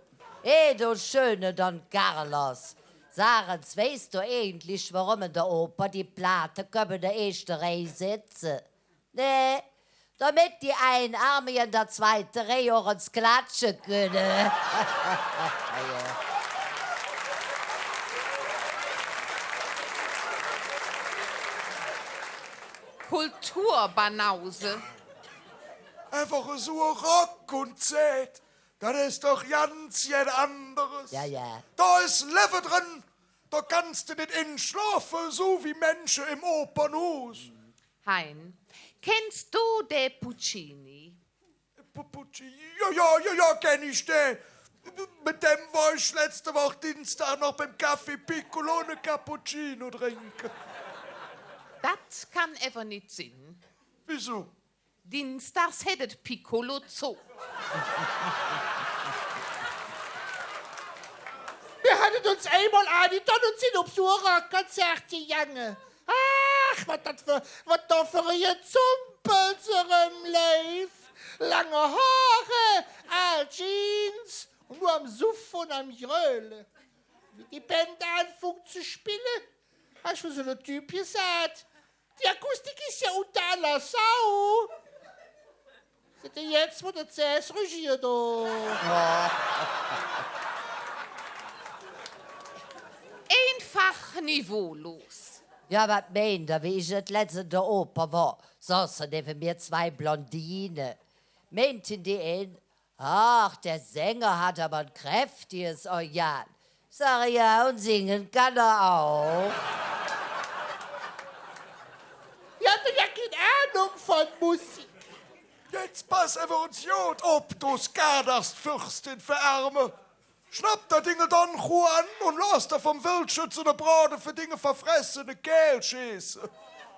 Hey, du schöne Don Carlos. Sagen Sie, weißt du eigentlich, warum in der Oper die Platte in der ersten Reihe sitzen? Nee, damit die einen Arme in der zweiten Reihe auch ins Klatschen können. Kulturbanause. Einfach so Rockkonzert. Das ist doch ganz anderes. Ja, ja. Da ist Leben drin. Da kannst du nicht schlafen, so wie Menschen im Opernhaus. Hein, kennst du den Puccini? Ja, kenn ich den. Mit dem war ich letzte Woche Dienstag noch beim Café Piccolo eine Cappuccino trinken. Das kann einfach nicht sein. Wieso? Dienstags hättet Piccolo zu. Wir hatten uns einmal angetan und sind auf so ein Rockkonzert gegangen. Ach, was da für ein Zumpel zu Leif. Lange Haare, all Jeans und nur am Suff und am Grölen. Wie die Band anfängt zu spielen, hast du so ein Typ gesagt. Die Akustik ist ja unter aller Sau. Seht ihr jetzt, wo der CS regiert? Einfach niveaulos. Ja, was meint ihr, wie ich das letzte der Oper war? Saßen neben mir zwei Blondinen. Meinten die einen, ach, der Sänger hat aber ein kräftiges Organ. Sag ja, und singen kann er auch. Ihr habt ja keine Ahnung von Musik. Jetzt pass Evolution, ob du's garderst, Fürstin für Arme. Schnapp der Dinge dann an und lass da vom Wildschütze der Brade für Dinge verfressene Kehl schießen.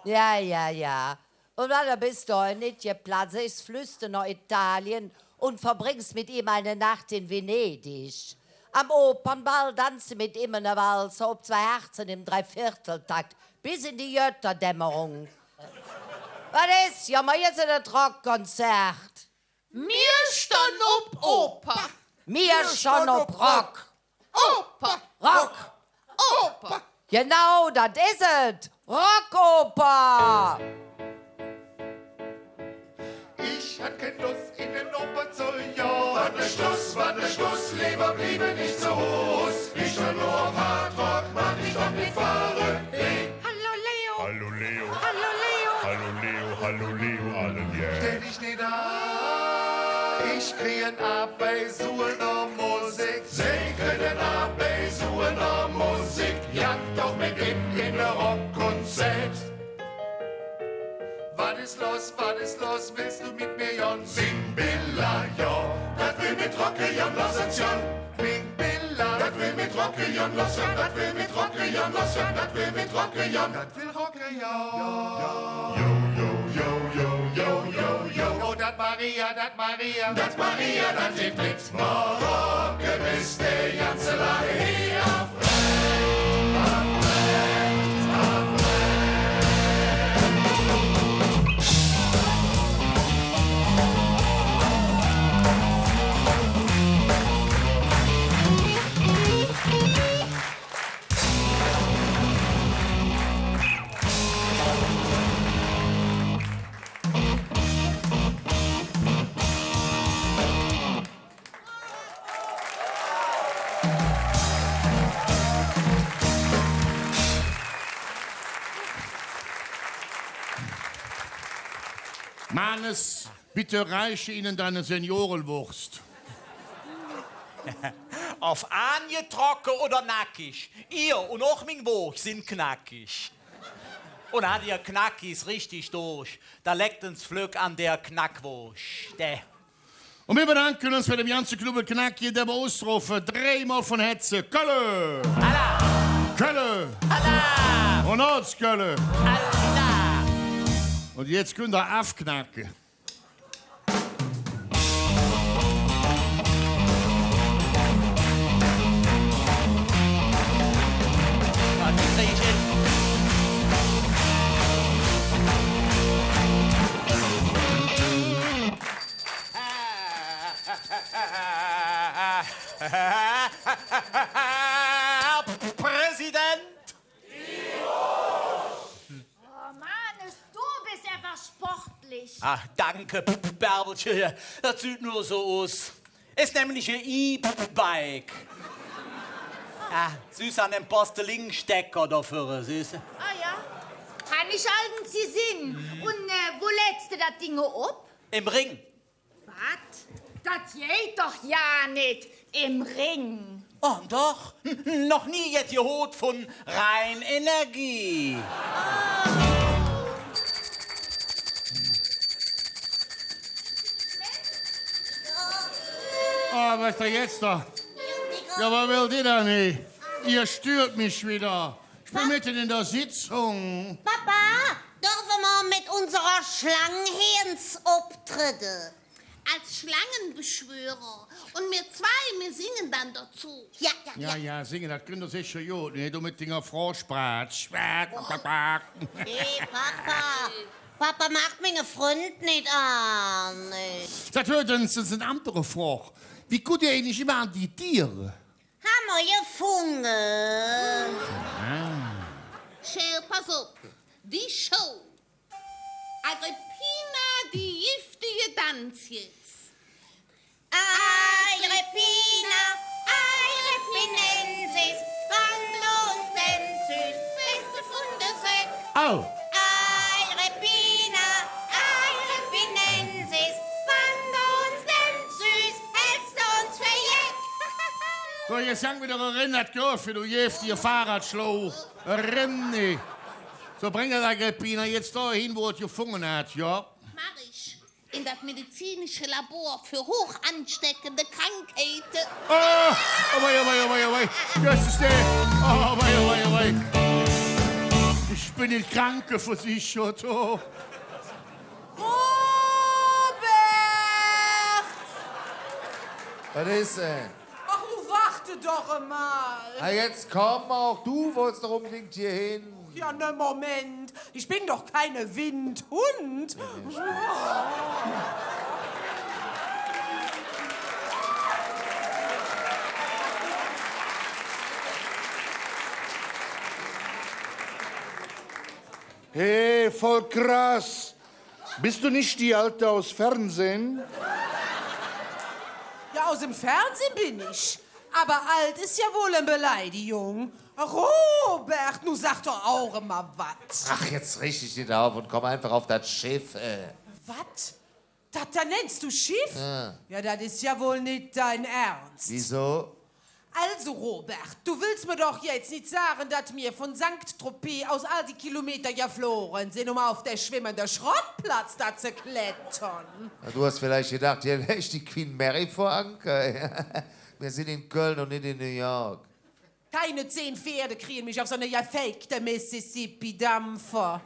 Ja. Und dann bist du nicht geplatzt, ich flüste nach Italien und verbringst mit ihm eine Nacht in Venedig. Am Opernball tanze mit ihm eine Walze ob 2 Herzen im Dreivierteltakt bis in die Götterdämmerung. Was ist? Ja, mal jetzt in ein Rockkonzert. Mir stand ob Oper. Mir schon ob Rock. Oper. Rock. Oper. Genau, das ist es. Rockoper. Ich hatte keine Lust in den Oper zu jagen. War ne Schluss, Leber bliebe nicht so groß. Ich war nur auf Hardrock, mach ich doch nicht fahren. Hey. Hallo Leo. Hallo Leo. Hallo Leo. Hallo Leo, hallo Leo, hallo yeah. Stell dich nicht an. Ich kriegen ab bei suener Musik. Sie kriegen ab bei suener Musik. Jagt doch mit ihm in der Rockkonzert. Was ist los, willst du mit mir, Jon? Sing Billa, ja, das will mit Rocke, Jon, los uns, Jon. Bing Billa, das will mit Rocke, Jon, los, Jon, das will mit Rocke, Jon, los, Jon, das will mit Rocke, Jon. Das will Rocke, Jon. Yo, oh, dat Maria, das lebt mit Marocke, bis der ganze Lager hier Mannes, bitte reiche ihnen deine Seniorenwurst. Auf angetrocken oder nackig. Ihr und auch mein Wurst sind knackig. Und hat ihr Knackis richtig durch. Da leckt uns Flöck an der Knackwurst. Und wir bedanken uns für den ganzen Club Knacki, der wir ausrufen. 3-mal von Hetze. Kölle! Allah! Kölle! Allah! Und Ortskölle! Allah! Und jetzt könnt ihr aufknacken. Präsident! Oh Mann, du bist einfach sportlich. Ach, danke, Bärbelchen. Das sieht nur so aus. Ist nämlich ein E-Bike. Ah, süß an dem Postelingstecker dafür, süß. Ah ja, kann ich halten Sie singen. Und wo lädst du das Ding ab? Im Ring. Was? Das geht doch ja nicht. Im Ring. Oh, doch. Noch nie jetzt gehört von rein Energie. Ah, was ist da jetzt da? Ja, was will die da nicht? Ihr stört mich wieder. Ich bin mitten in der Sitzung. Papa, dürfen wir mit unserer Schlangenhirns auftreten? Als Schlangenbeschwörer. Und wir zwei, wir singen dann dazu. Ja, Ja, singen, das könnt ihr sicher gut. Nee, du mit deiner Froschbratsch. Hey, Papa macht meine Freund nicht an. Das hört uns ein anderer Frage. Wie gut ihr eigentlich immer an die Tiere? Haben wir gefunden. Schau, pass auf. Die Show. Agrippina, die giftige Tanz jetzt. Agrippinensis, wann uns denn süß, beste Funde sind. Oh. Agrippinensis, wann uns denn süß, hältst du uns für Jeck? So, jetzt sagen wir doch erinnert, Gürfe, du giftiger Fahrradschlauch. Renne. So, bring das Agrippina jetzt da hin, wo es gefunden hat, ja? Mach ich. In das medizinische Labor für hoch ansteckende Krankheiten. Oh, wei. Das ist der. Oh, wei. Ich bin in Krankenversichert. Oh. Robert! Was ist denn? Ach, du warte doch einmal. Na, jetzt komm auch. Du wolltest doch unbedingt hier hin. Ja, ne Moment. Ich bin doch keine Windhund. Hey, voll krass. Bist du nicht die Alte aus Fernsehen? Ja, aus dem Fernsehen bin ich. Aber alt ist ja wohl eine Beleidigung. Robert, nu sag doch auch immer was. Ach, jetzt richte ich dich auf und komm einfach auf das Schiff. Was? Das da nennst du Schiff? Ja. Ja, das ist ja wohl nicht dein Ernst. Wieso? Also, Robert, du willst mir doch jetzt nicht sagen, dass wir von St. Tropez aus all die Kilometer geflogen sind, um auf der schwimmende Schrottplatz da zu klettern. Na, du hast vielleicht gedacht, hier wäre ich die Queen Mary vor Anker. Wir sind in Köln und nicht in New York. Keine 10 Pferde kriegen mich auf so eine gefakte Mississippi-Dampfer.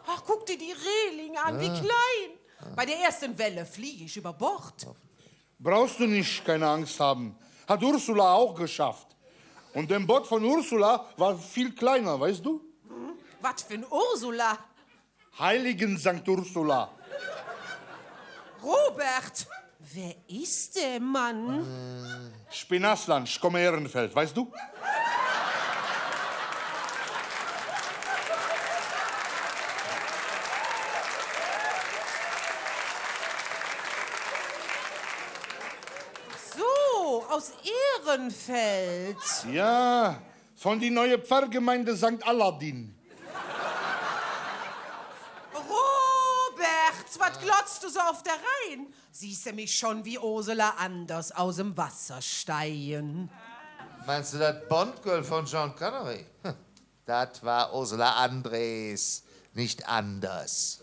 Ach, guck dir die Reling an, wie klein. Bei der ersten Welle fliege ich über Bord. Brauchst du nicht keine Angst haben. Hat Ursula auch geschafft. Und der Boot von Ursula war viel kleiner, weißt du? Was für ein Ursula? Heiligen St. Ursula. Robert, wer ist der Mann? Ich bin Aslan, ich komme Ehrenfeld, weißt du? So, aus Ehrenfeld. Ja, von die neue Pfarrgemeinde St. Aladdin. Robert, was glotzt du so auf der Rhein? Siehst du mich schon wie Ursula Anders aus dem Wasser steigen? Meinst du das Bond-Girl von John Connery? Das war Ursula Andres, nicht anders.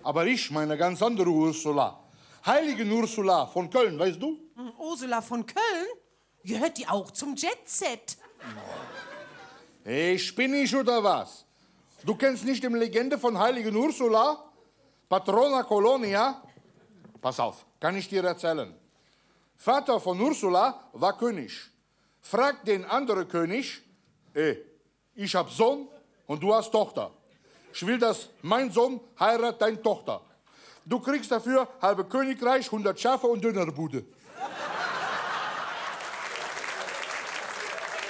Aber ich meine ganz andere Ursula. Heiligen Ursula von Köln, weißt du? Ursula von Köln? Gehört die auch zum Jet-Set? Hey, spinn ich oder was? Du kennst nicht die Legende von Heiligen Ursula? Patrona Colonia? Pass auf, kann ich dir erzählen. Vater von Ursula war König. Fragt den anderen König, ich hab Sohn und du hast Tochter. Ich will, dass mein Sohn heiratet deine Tochter. Du kriegst dafür halbe Königreich, 100 Schafe und Dönerbude.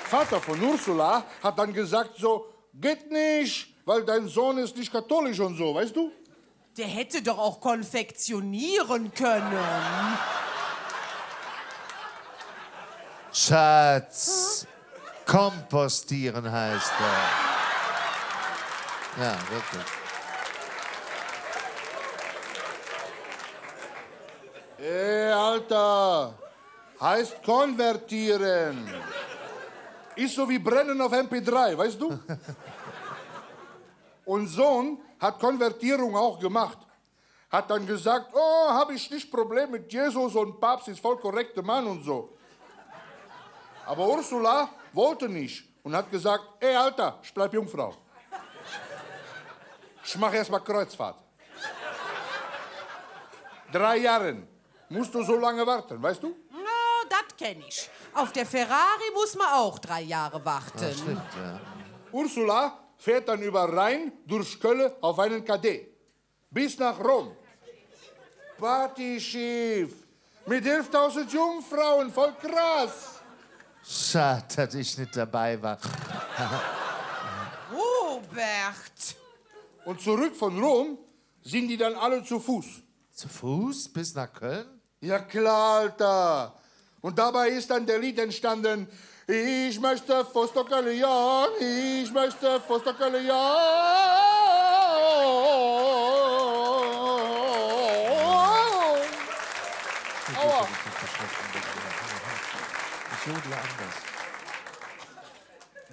Vater von Ursula hat dann gesagt so, geht nicht, weil dein Sohn ist nicht katholisch und so, weißt du? Der hätte doch auch konfektionieren können. Schatz, kompostieren heißt er. Ja, wirklich. Alter, heißt konvertieren. Ist so wie brennen auf MP3, weißt du? Und Sohn hat Konvertierung auch gemacht. Hat dann gesagt, oh, habe ich nicht Problem mit Jesus und Papst ist voll korrekter Mann und so. Aber Ursula wollte nicht und hat gesagt, ey Alter, ich bleib Jungfrau. Ich mach erst mal Kreuzfahrt. 3 Jahre musst du so lange warten, weißt du? Na, das kenn ich. Auf der Ferrari muss man auch 3 Jahre warten. Ja, stimmt, ja. Ursula fährt dann über Rhein durch Köln auf einen KD. Bis nach Rom. Partyschiff. Mit 11.000 Jungfrauen, voll krass. Schade, dass ich nicht dabei war. Robert! Und zurück von Rom sind die dann alle zu Fuß. Zu Fuß bis nach Köln? Ja klar, Alter. Und dabei ist dann der Lied entstanden, ich möchte Vostokalian, ich möchte Vostokalian. Aua. Ich jodle anders.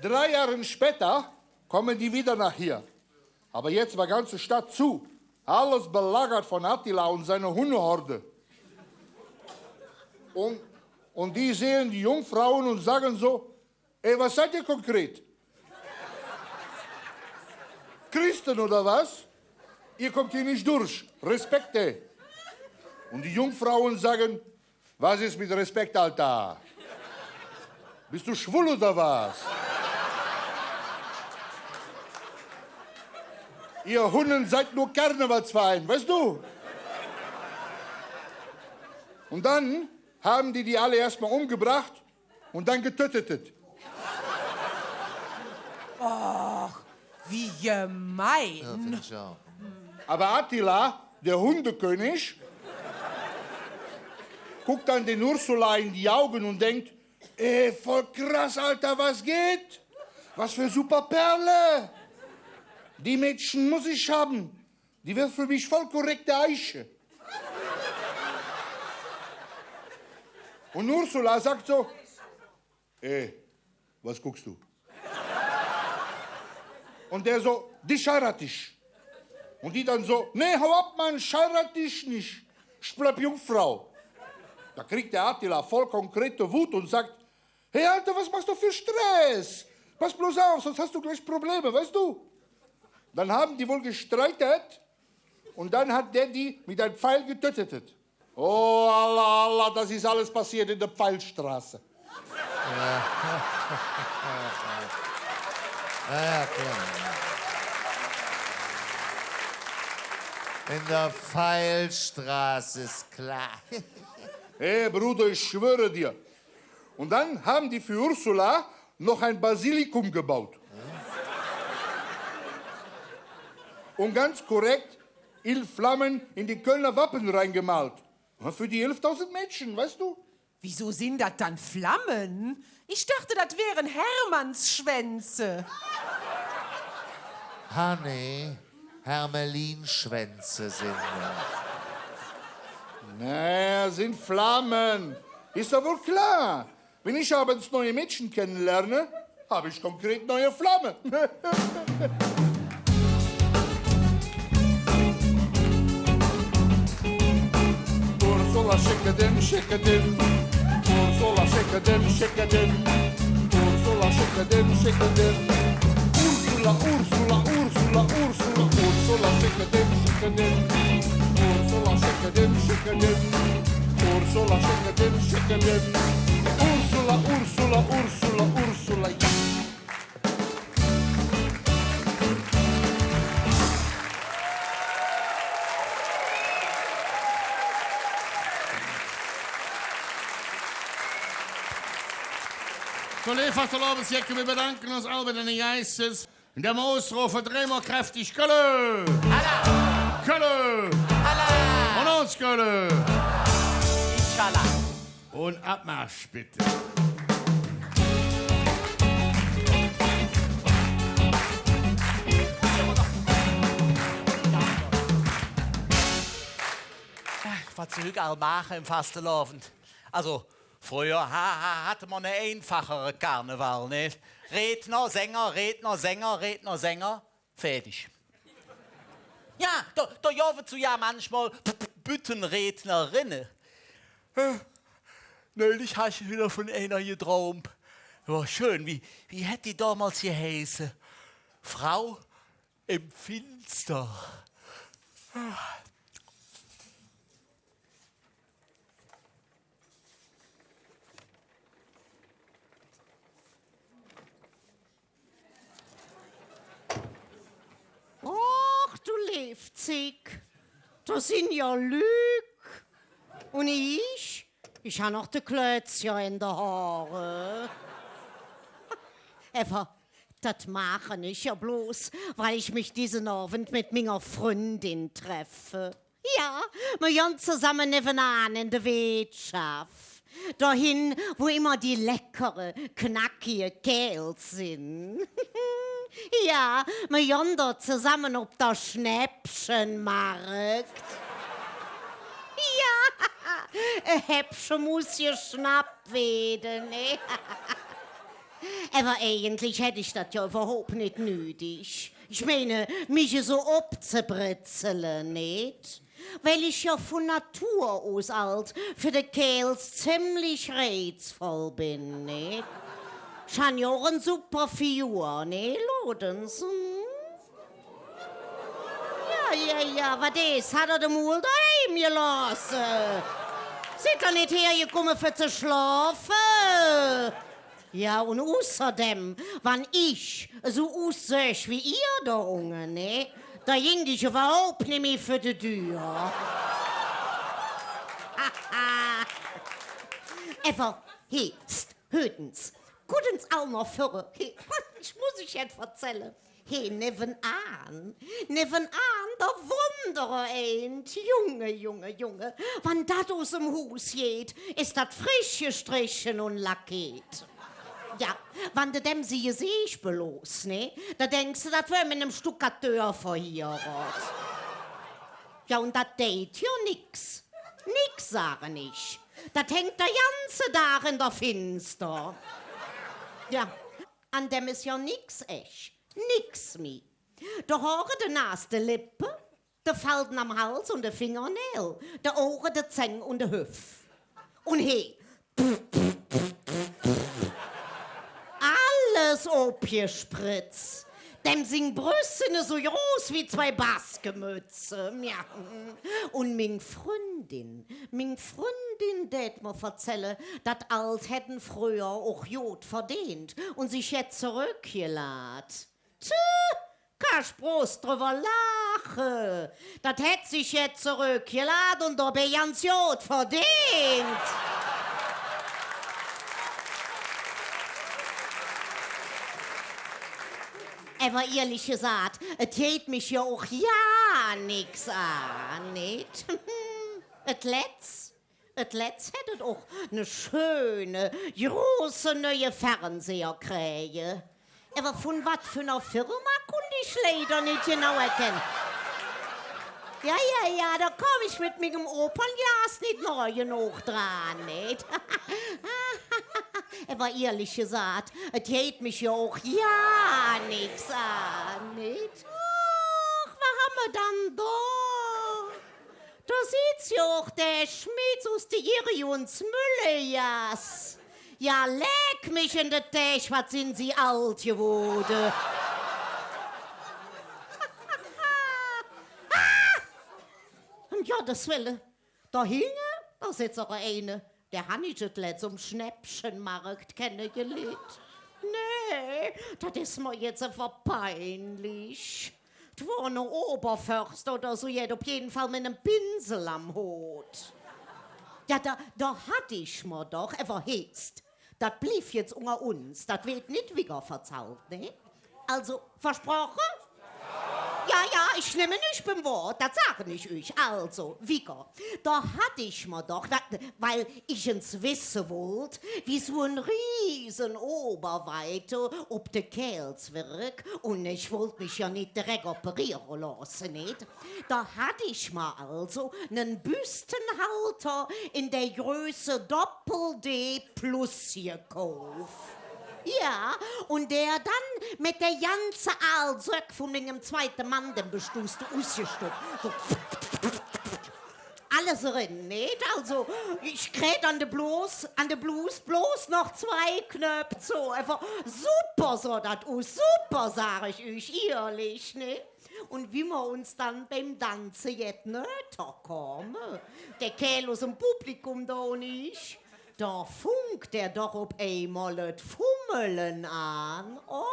3 Jahre später kommen die wieder nach hier. Aber jetzt war die ganze Stadt zu. Alles belagert von Attila und seiner Hundehorde. Und die sehen die Jungfrauen und sagen so, ey, was seid ihr konkret? Christen oder was? Ihr kommt hier nicht durch. Respekt, ey. Und die Jungfrauen sagen, was ist mit Respekt, Alter? Bist du schwul oder was? Ihr Hunden seid nur Karnevalsverein, weißt du? Und dann haben die alle erstmal umgebracht und dann getötet. Och, wie gemein. Ja, finde ich auch. Aber Attila, der Hundekönig, guckt dann den Ursula in die Augen und denkt, ey, voll krass, Alter, was geht? Was für super Perle. Die Mädchen muss ich haben. Die wird für mich voll korrekte Eiche. Und Ursula sagt so, ey, was guckst du? Und der so, dich heirat ich. Und die dann so, nee, hau ab, Mann, ich heirat dich nicht. Ich bleib Jungfrau. Da kriegt der Attila voll konkrete Wut und sagt, hey, Alter, was machst du für Stress? Pass bloß auf, sonst hast du gleich Probleme, weißt du? Dann haben die wohl gestreitet und dann hat der die mit einem Pfeil getötet. Oh, Allah, Allah, das ist alles passiert in der Pfeilstraße. Ja, ja, klar. In der Pfeilstraße ist klar. Hey, Bruder, ich schwöre dir. Und dann haben die für Ursula noch ein Basilikum gebaut. Und ganz korrekt 11 Flammen in die Kölner Wappen reingemalt. Für die 11.000 Mädchen, weißt du? Wieso sind das dann Flammen? Ich dachte, das wären Hermannsschwänze. Honey, Hermelinschwänze sind das. Naja, sind Flammen. Ist doch wohl klar. Wenn ich abends neue Mädchen kennenlerne, habe ich konkret neue Flammen. Ursula, schickedim, schickedim. Ursula, schickedim, schickedim. Ursula, schickedim, schickedim. Ursula, Ursula, Ursula, Ursula. Ursula, schickedim, schickedim. Ursula, schickedim, schickedim. Ursula, schickedim, schickedim. Ursula, Ursula, Ursula, Ursula. So, liebe Vaterlobensjäcke, wir bedanken uns alle bei den Geistes. Und der Ausrufe dreimal kräftig Kölle! Kölle! Bondgölle. Inshallah. Und Abmarsch, bitte. Was soll ich all machen im Fastenabend? Also, früher hatte man eine einfachere Karneval, nicht? Redner, Sänger, Redner, Sänger, Redner, Sänger, fertig. Ja, da jagen zu ja manchmal Büttenrednerinnen. Neulich habe ich wieder von einer geträumt. War schön, wie hätte die damals geheißen? Frau im Finster. Och, du Lebzig. Das sind ja Lüg. Und ich habe noch die Klötzchen in den Haaren. Aber das mache ich ja bloß, weil ich mich diesen Abend mit meiner Freundin treffe. Ja, wir gehen zusammen nebenan in der Wirtschaft. Dahin, wo immer die leckere, knackige Kerls sind. Ja, wir gehen dort zusammen auf der Schnäppchenmarkt. Ja, ein Häppchen muss geschnappt werden, ne? Aber eigentlich hätte ich das ja überhaupt nicht nötig. Ich meine, mich so abzubritzeln, nicht? Weil ich ja von Natur aus alt für die Kerls ziemlich reizvoll bin, nicht? Ich habe ja auch eine super Figur, ne, Lodensen? Ja, was ist? Hat er den Mund daheim gelassen? Seid ihr nicht hergekommen für zu schlafen? Ja, und außerdem, wenn ich so aussehe wie ihr da unten, ne, da ging ich überhaupt nicht mehr für die Tür. Aber, hey, hörtens. Gutens auch noch für. Hey, ich muss euch jetzt erzählen. Hey, nebenan, da wundere eint. Junge. Wenn das aus dem Haus geht, ist das frisch gestrichen und lackiert. Ja, wenn du dem sie siehst, bloß, ne? Da denkst du, das wäre mit einem Stuckateur verheiratet. Ja, und das tät ja nix. Nix, sage ich. Das hängt der ganze Tag in der Finster. Ja, an dem ist ja nix echt. Nix mehr. Der Haare, der Nase, die Lippen, der Falten am Hals und der Fingernägel, der Ohren, der Zähne und der Hüft. Und hey, alles abgespritzt. Dem sind Brüste so groß wie 2 Baskenmützen. Ja. Und meine Freundin, det mir erzählen, dat alt hätten früher auch Jod verdient und sich jetzt zurückgeladen. Kannst bloß drüber lachen. Dat hätt sich jetzt zurückgeladen und dabei ganz Jod verdient. Aber ehrlich gesagt, es geht mich ja auch ja nix an, nicht? Et letzt hättet auch eine schöne, große neue Fernseher kriegen. Aber von was für einer Firma konnte ich leider nicht genau erkennen. Ja, da komm ich mit meinem Opernglas nicht neu genug dran, nicht? Aber ehrlich gesagt, es geht mich ja auch ja nix an, nicht? Ach, was haben wir dann da? Da sieht's ja auch der Schmied aus der Jerions Müllejas. Ja, leck mich in der Tisch, was sind sie alt geworden. Und ja, das Wille, da hinten, da sitzt auch eine, der habe ich das letzte zum Schnäppchenmarkt kennengelernt. Nee, das ist mir jetzt einfach peinlich. Das war ein Oberförster oder so, jetzt auf jeden Fall mit einem Pinsel am Hut. Ja, da hatte ich mir doch, aber heißt, das blieb jetzt unter uns, das wird nicht wieder verzahlt, ne? Also, versprochen? Ja, ich nehme nicht beim Wort, das sage ich euch. Also, Wieger, da hatte ich mir doch, weil ich ins wissen wollt, wie so ein riesen Oberweite ob de Kerlswerk und ich wollte mich ja nicht direkt operieren lassen, nicht? Da hatte ich mir also einen Büstenhalter in der Größe Doppel-D plus gekauft. Ja, und der dann mit der ganzen Aalsöck von meinem zweiten Mann, dem bestoßte ausgestoppt. So. Alles drin, nicht? Also, ich krieg an der Blues bloß noch 2 Knöpfe. So, einfach super so das aus, super, sag ich euch, ehrlich, ne? Und wie wir uns dann beim Tanzen jetzt näher kommen, der Kerl aus dem Publikum da und ich, da funkt er doch ob einmal das Fummeln an. Oh,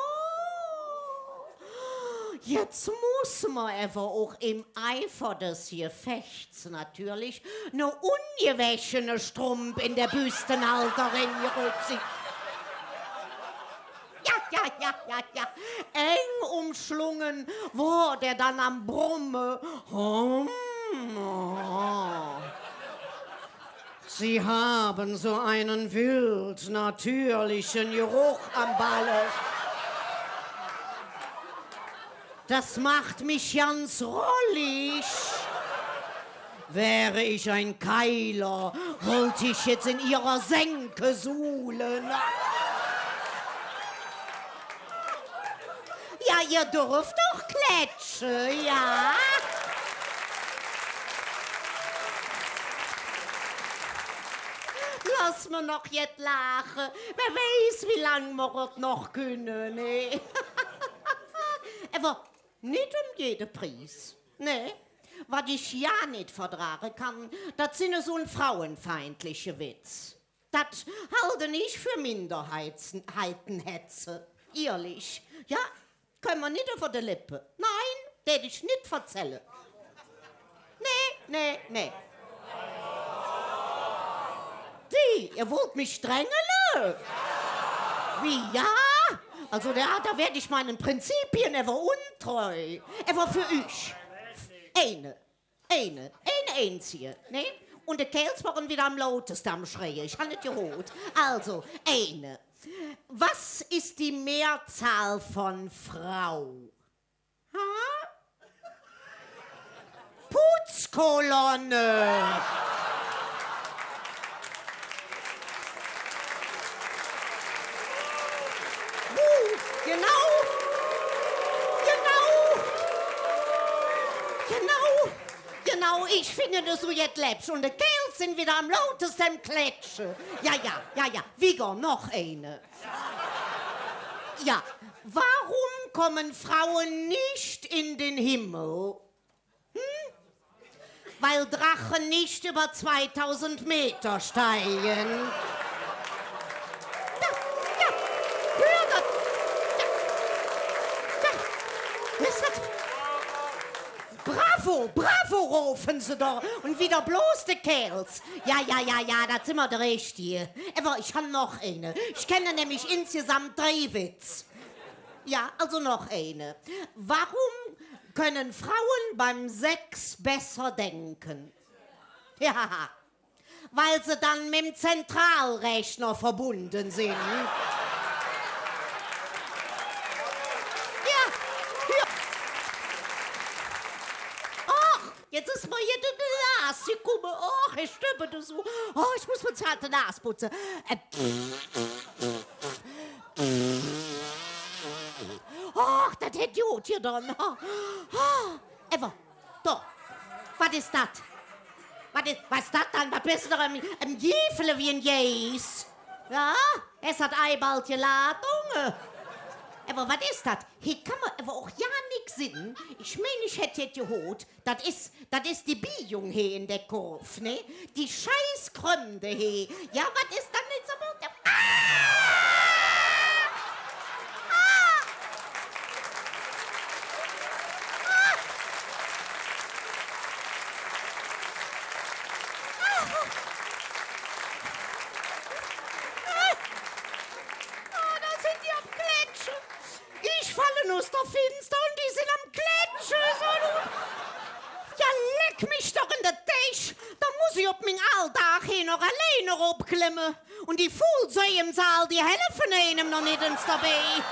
jetzt muss man einfach auch im Eifer des Gefechts natürlich eine ungewaschene Strumpf in der Büstenhalterin gerückt. Ja. Eng umschlungen, wo der dann am Brumme. Sie haben so einen wild natürlichen Geruch am Balle. Das macht mich ganz rollig. Wäre ich ein Keiler, wollte ich jetzt in ihrer Senke suhlen. Ja, ihr dürft doch klatschen, ja? Lass mir noch jetzt lachen. Wer weiß, wie lange wir es noch können, ne? Aber nicht um jeden Preis, ne? Was ich ja nicht vertragen kann, das sind so ein frauenfeindlicher Witz. Das halte ich für Minderheitenhetze. Ehrlich. Ja, können wir nicht auf der Lippe. Nein, das ich nicht erzählen. Nee. Wie, ihr wollt mich drängeln? Wie, ja? Also da werde ich meinen Prinzipien ever untreu. Ever für euch. Eine einzige, ne? Und die Kerls waren wieder am lautesten am Schreien. Ich habe nicht gehört. Also, eine. Was ist die Mehrzahl von Frau? Ha? Putzkolonne. Genau, ich finde das so jetzt läppsch. Und die Kerls sind wieder am lautesten Klatschen. Ja. Wieger, noch eine. Ja, warum kommen Frauen nicht in den Himmel? Weil Drachen nicht über 2000 Meter steigen. Bravo, rufen sie da. Und wieder bloß die Kerls. Ja, das sind wir der Richtige. Aber ich habe noch eine. Ich kenne nämlich insgesamt 3 Witz. Ja, also noch eine. Warum können Frauen beim Sex besser denken? Ja, weil sie dann mit dem Zentralrechner verbunden sind. Jetzt ist mir hier die Nase gekommen. Oh, ich stöbe das so. Oh, ich muss mir zart die Nase putzen. Ach, das hätte gut hier dann. Eva, da. Was ist das? Was ist das dann? Was bist du doch am Gifle wie ein Jäs? Ja, es hat Eibald geladen. Aber was ist das? Hier kann man aber auch ja nichts sehen. Ich meine, ich hätte gehört, das ist die Biejung hier in der Kurve, ne? Die scheiß Gründe hier. Ja, was ist dann nicht so gut? Aus der Finster und die sind am Klatschen. So, mich doch in der Tisch. Da muss ich auf mein Alldach hier noch alleine rumklimmen. Und die Fuhlsäue im Saal, die helfen einem noch nicht ins dabei.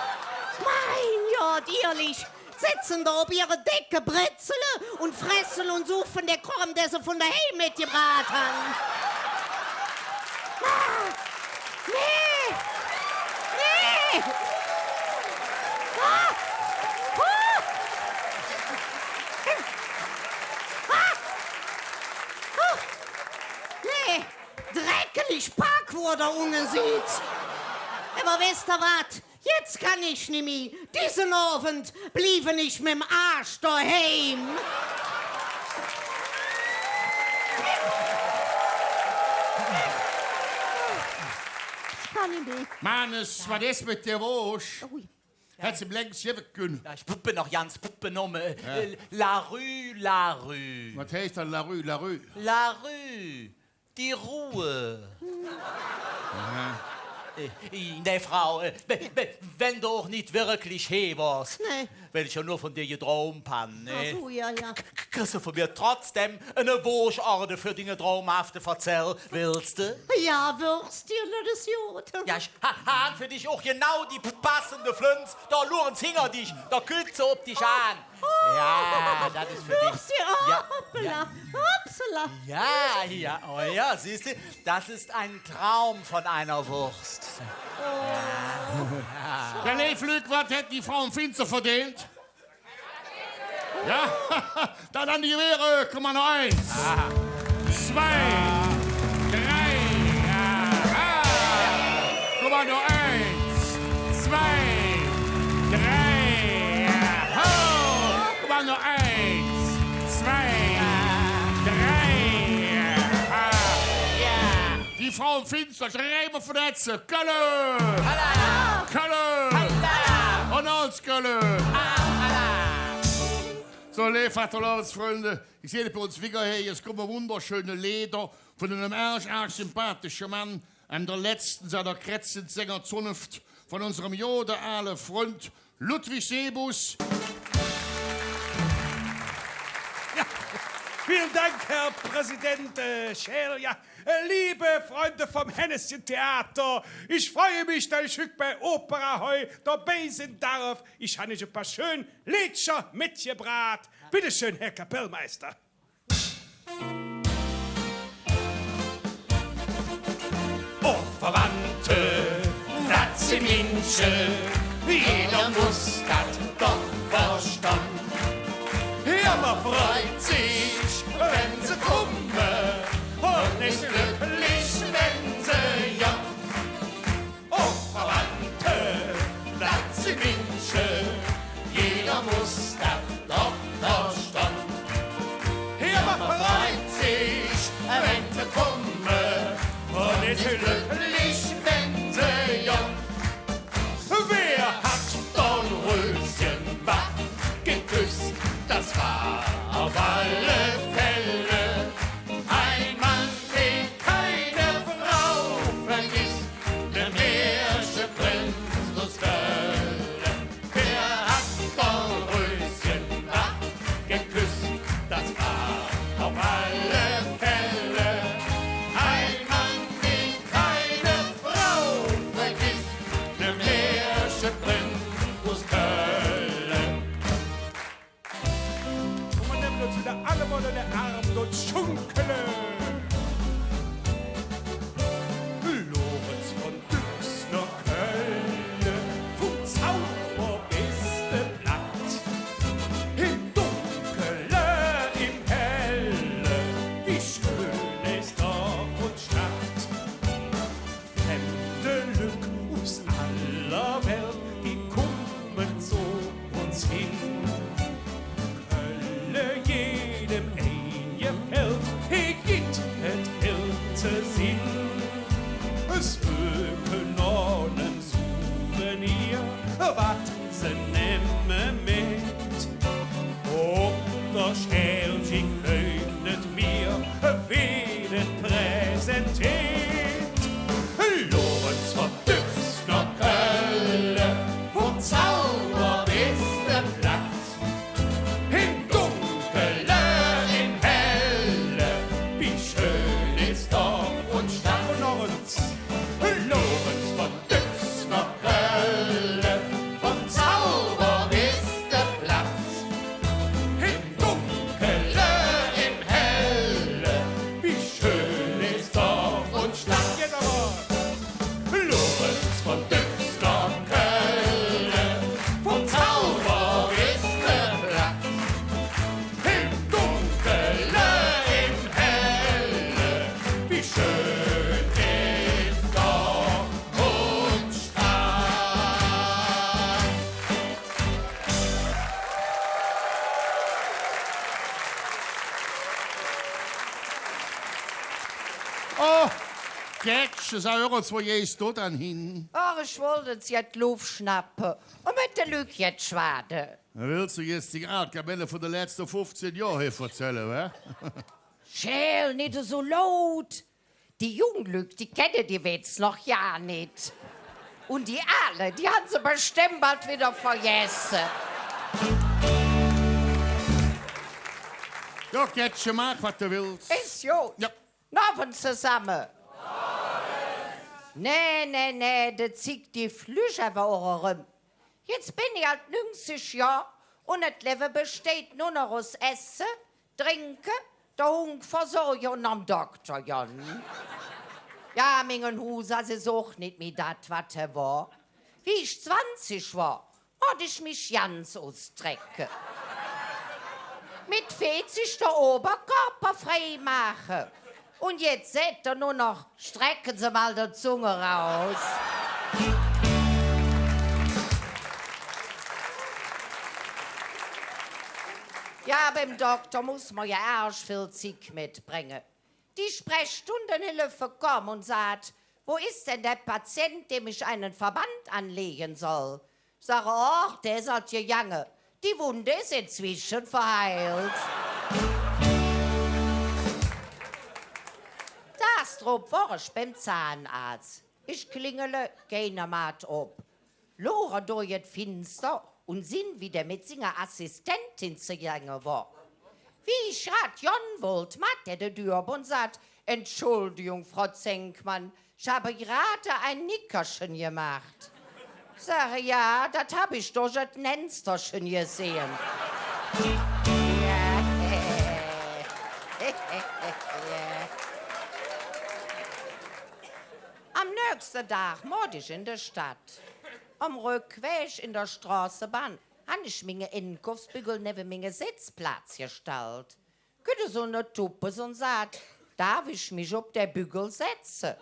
Mein Gott, ehrlich. Sitzen da auf ihre dicke Brezeln und fressen und suchen der Kram, der sie von daheim mitgebracht haben. Ah, nee! Nee! Ah! Ah! Ah! Nee, dreckig Park, wo da unten sieht. Aber wisst ihr was? Jetzt kann ich nicht mehr. Diesen Abend blieben ich mit dem Arsch daheim. Ich kann nicht mehr. Mannes, was ist mit der Wusch? Hättest du längst geben können. Ja, ich puppe noch ganz Puppenummer. La Rue, La Rue. Was heißt dann La Rue, La Rue? La Rue, die Ruhe. Aha. Ne, Frau, wenn du auch nicht wirklich hier warst, nee. weil ich ja nur von dir geträumt habe, ne? Ach so, ja. Kriegst du von mir trotzdem eine Wurschorde für deine traumhafte Verzell, willst du? Ja, Würstchen, das ist gut. Ja, ich habe für dich auch genau die passende Flünz. Da Lorenz hinger dich, da kühlt sie ob dich an. Ja, das ist für dich. Würstchen, hoppla, hoppsala. Ja, oh ja, siehst du, das ist ein Traum von einer Wurst. Ja, nee, Flüg, was hätte die Frau im Finster verdient? Ja, dann die Gewehre, komm mal noch 1, 2, 3, komm mal noch 1, 2, 3, komm mal noch 1, 2, 3, die Frau im Finster, schreiben von Netze, Kölle, Kölle, und uns Kölle. So, Vaterlandsfreunde, ich sehe bei uns wieder her, jetzt kommen wunderschöne Leder von einem arsch sympathischen Mann, an der letzten seiner Kretzensänger Zunft von unserem jodealen Freund Ludwig Sebus. Ja, vielen Dank, Herr Präsident Scheel. Ja, liebe Freunde vom Henneschen Theater, ich freue mich, dass ich heute bei Opera heu dabei sein darf. Ich habe euch ein paar schön Lieder mitgebracht. Bitte schön, Herr Kapellmeister. Oh, Verwandte, das sind Menschen, jeder muss das doch verstanden. Ja, man freut sich, wenn sie kommen, und ist glücklich, wenn sie ja. Oh, Verwandte, das sind Menschen, jeder muss das doch verstanden. Ja, man freut sich, wenn sie kommen, und ist glücklich, wenn sie ja. Wer hat Don Röschen wach geküsst? Das war auf alle Fälle ein Mann, den keine Frau vergisst, der Märche Prinz aus Köln. Wer hat Don Röschen wach geküsst? Das war auf alle Fälle ein Mann, den keine Frau vergisst, der Märche Prinz aus Köln. Und wir nehmen uns wieder alle mal in den Arm und schunkele. Lorenz von Düxner Köln, vom Zauber beste Blatt. Im Dunkle, im Helle, wie schön ist Dorf und Stadt. Fremde Lück aus aller Welt, die kommen zu uns hin. Kölle jedem ein gefällt, ich ging Oh, Getsch, sag uns, wo gehst du dann hin? Ach, ich wollte jetzt Luft schnappen und mit der Lüge jetzt schwaden. Willst du jetzt die Altkabelle von den letzten 15 Jahren erzählen, wa? Schäl, nicht so laut. Die Junglück, die kennen die Witz noch ja nicht. Und die alle, die haben sie bestimmt bald wieder vergessen. Ja, Getsch, mach, was du willst. Ist gut. Ja. Noch zusammen. Nee, der zieht die Flüche rum. Jetzt bin ich halt 90 Jahre und das Leben besteht nur noch aus Essen, Trinken, der Hund versorgen und am Doktor, Jan. Ja, mein Haus, also ist auch nicht mehr das, was er war. Wie ich 20 war, hatte ich mich ganz ausstrecken. Mit 40 der Oberkörper frei machen. Und jetzt seht ihr nur noch, strecken Sie mal die Zunge raus. Ja, beim Doktor muss man ja erst viel Zeug mitbringen. Die Sprechstundenhilfe kommt und sagt, wo ist denn der Patient, dem ich einen Verband anlegen soll? Ich sage, ach, der ist halt gegangen. Die Wunde ist inzwischen verheilt. Das drauf war ich beim Zahnarzt. Ich klingele, keiner macht ob. Lora durch das Finster und sind wieder mit seiner Assistentin zugegangen war. Wie ich rat Jon wollt, macht er die Tür und sagt, Entschuldigung, Frau Zenkmann, ich habe gerade ein Nickerchen gemacht. Ich sage, ja, das habe ich durch das Nensterchen gesehen. Am nächsten Tag mod ich in der Stadt. Am Rückweg in der Straßenbahn habe ich meine Einkaufsbügel neben meinen Sitzplatz gestellt. Könnte so eine Tuppe und sagt, darf ich mich auf der Bügel setzen?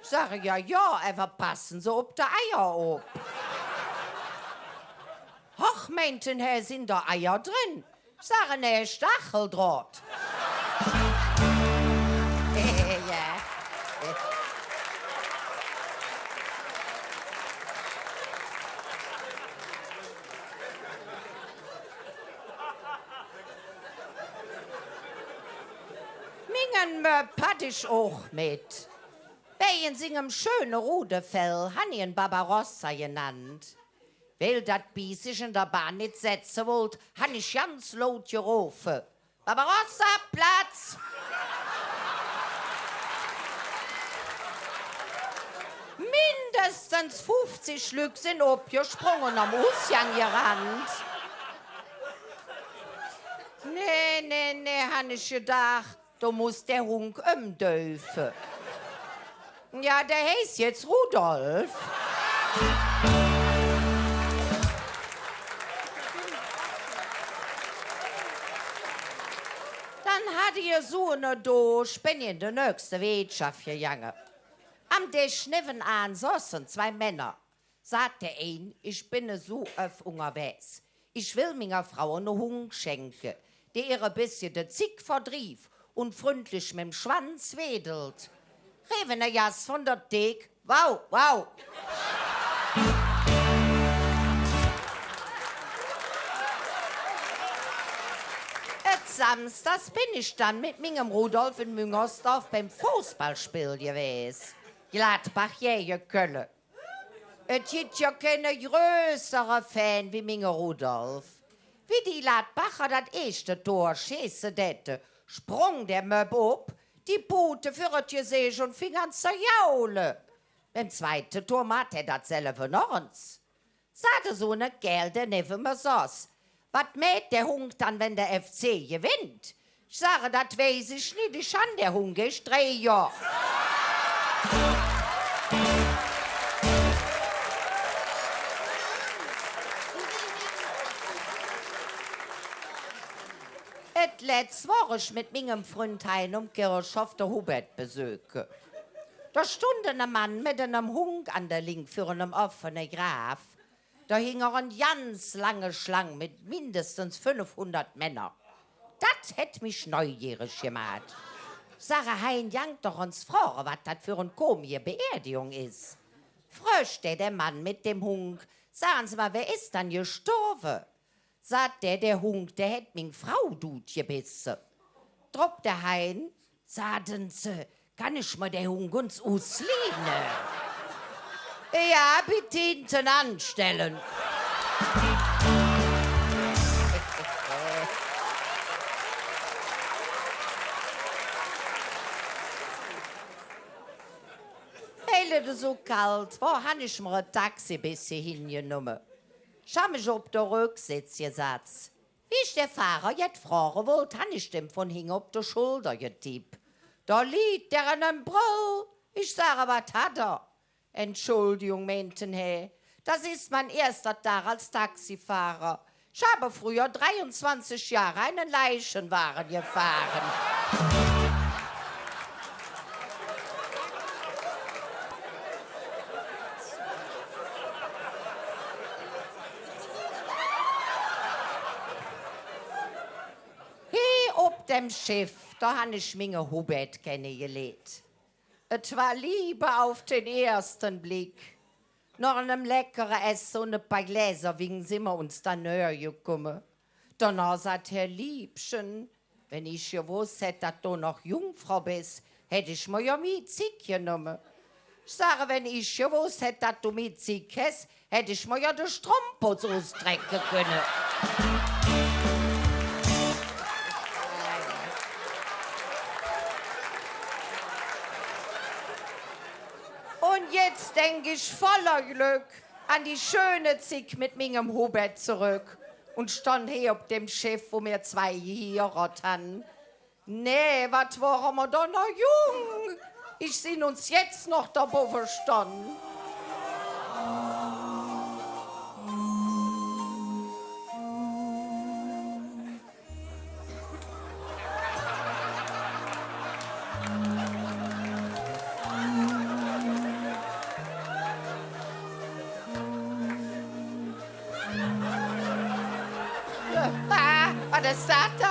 Ich sage, ja, aber passen Sie auf die Eier auf. Ach, meinten Herr, sind da Eier drin? Ich sage, ne, Stacheldraht. Ja. Mingen hatte ich auch mit. Bei in singem schöne Rudefell han ihn Barbarossa genannt. Weil dat Bies sich in der Bahn nicht setzen wollt, han ich ganz laut gerufen. Barbarossa, Platz! Mindestens 50 Stück sind abgesprungen am Ausgang gerannt. Nee, han ich gedacht, du musst der Hund umdöfen. Ja, der heißt jetzt Rudolf. Dann hat ihr so eine ich bin in der nächste Wirtschaft gegangen. Am Tisch nebenan saßen 2 Männer. Sagt der ein, ich bin so öff unterwegs. Ich will meiner Frau eine Hund schenken, die ihr ein bisschen den Zick verdrief und freundlich mit dem Schwanz wedelt. Revener Jas von der Thek. Wow. Samstags bin ich dann mit meinem Rudolf in Müngersdorf beim Fußballspiel gewesen. Gladbach, Köln. Es gibt ja keine größere Fan wie mein Rudolf. Wie die Gladbacher das erste Tor schießen hätten, sprung der Möb ab, die Pute für das Gesicht und fing an zu jaulen. Beim zweiten Tor macht er dasselbe noch uns. Sagte so eine Kerl, der neben mir saß. Was mäht der Hund dann, wenn der FC gewinnt? Ich sage, das weiß ich nicht, ich an der Hund ist 3 Jahre. Letzte Woche ich mit meinem Freund Hein um Kirchhof der Hubert besuchen. Da stund ein Mann mit einem Hund an der Link für einen offenen Graf. Da hing eine ganz lange Schlange mit mindestens 500 Männern. Das hätte mich neugierig gemacht. Sarah Hein jankt doch uns fragen, was das für eine komische Beerdigung ist. Fröscht der Mann mit dem Hund, sagen Sie mal, wer ist dann gestorben? Sagt der Hund, der hätt min Frau dut gebissen. Drop der Hein, sagen Sie, kann ich mal der Hund uns auslehnen? Ja, bitte hinten anstellen. Hele so kalt, wo han ich mir ein Taxi bis hier hingenommen? Ich hab mich auf der Rücksitz gesetzt. Wie ich der Fahrer jetzt fragen wollte, han ich dem von hinten auf der Schulter getippt. Da liegt der in einem Brüll. Ich sage, was hat er? Entschuldigung, meinten he. Das ist mein erster Tag als Taxifahrer. Ich habe früher 23 Jahre einen Leichenwagen gefahren. Auf dem Schiff, da han ich minge Hubert kennengelernt. Es war Liebe auf den ersten Blick. Nach einem leckeren Essen und ein paar Gläser wegen sind wir uns dann näher gekommen. Danach sagt Herr Liebchen, wenn ich gewusst hätte, dass du noch Jungfrau bist, hätte ich mir ja Mietzig genommen. Ich sage, wenn ich gewusst hätte, dass du Mietzig hast, hätte ich mir ja den Strumpf ausstrecken können. Und jetzt denke ich voller Glück an die schöne Zeit mit meinem Hubert zurück und stand hier auf dem Schiff, wo wir 2 geheiratet haben. Nee, was waren wir da noch jung? Ich sind uns jetzt noch da verstanden. Was ist das da?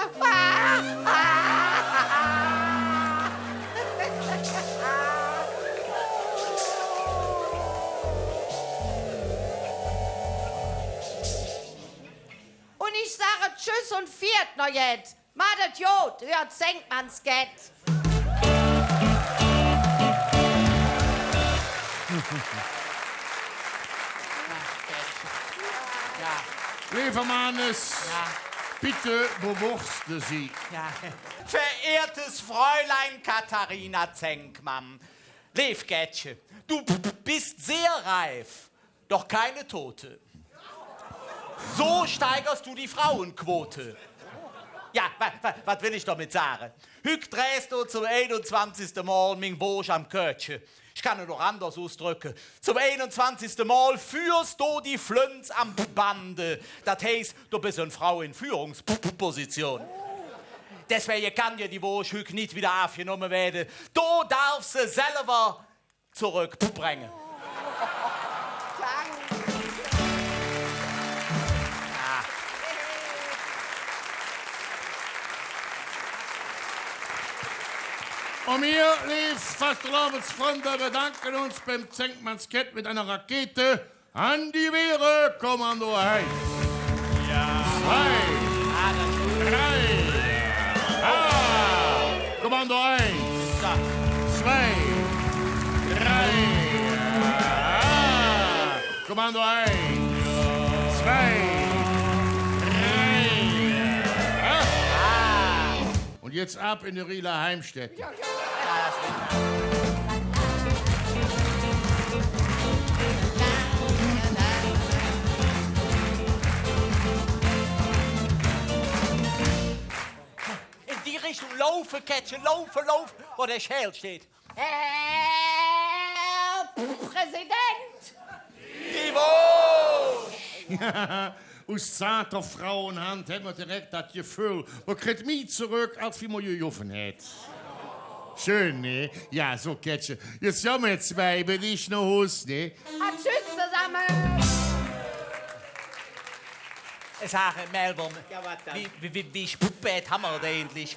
Und ich sage Tschüss und Viert noch jetzt. Madet Jod, hört Senkmanns Gett. Lieber Mannes, bitte bewusste Sie. Ja. Verehrtes Fräulein Katharina Zenkmann, Leefgätche, du bist sehr reif, doch keine Tote. So steigerst du die Frauenquote. Ja, was will ich damit sagen? Hück drehst du zum 21. Mal mein Bursch am Kötche. Ich kann es noch anders ausdrücken. Zum 21. Mal führst du die Flönz am Bande. Das heißt, du bist eine Frau in Führungsposition. Deswegen kann dir die Wurst Hück nicht wieder aufgenommen werden. Du darfst sie selber zurückbringen. Und wir, liebe Fastelavensfreunde, bedanken uns beim Zenkmanns-Kett mit einer Rakete an die Wehre. Kommando 1. Ja. 2. 3. Kommando 1. 2. 3. Kommando 1. 2. Und jetzt ab in die Rieler Heimstätte. In die Richtung laufen, Kätzchen, laufen, wo der Schäl steht. Herr Präsident! Die Wurst! Aus zarter Frauenhand haben wir direkt das Gefühl, man kriegt mich zurück, als wie man gejoffen hat. Schön, ne? Ja, so, Kätzchen. Jetzt haben wir 2, bin ich noch Hus, ne? Tschüss zusammen! Sache, Melbourne, wie spät haben wir da endlich?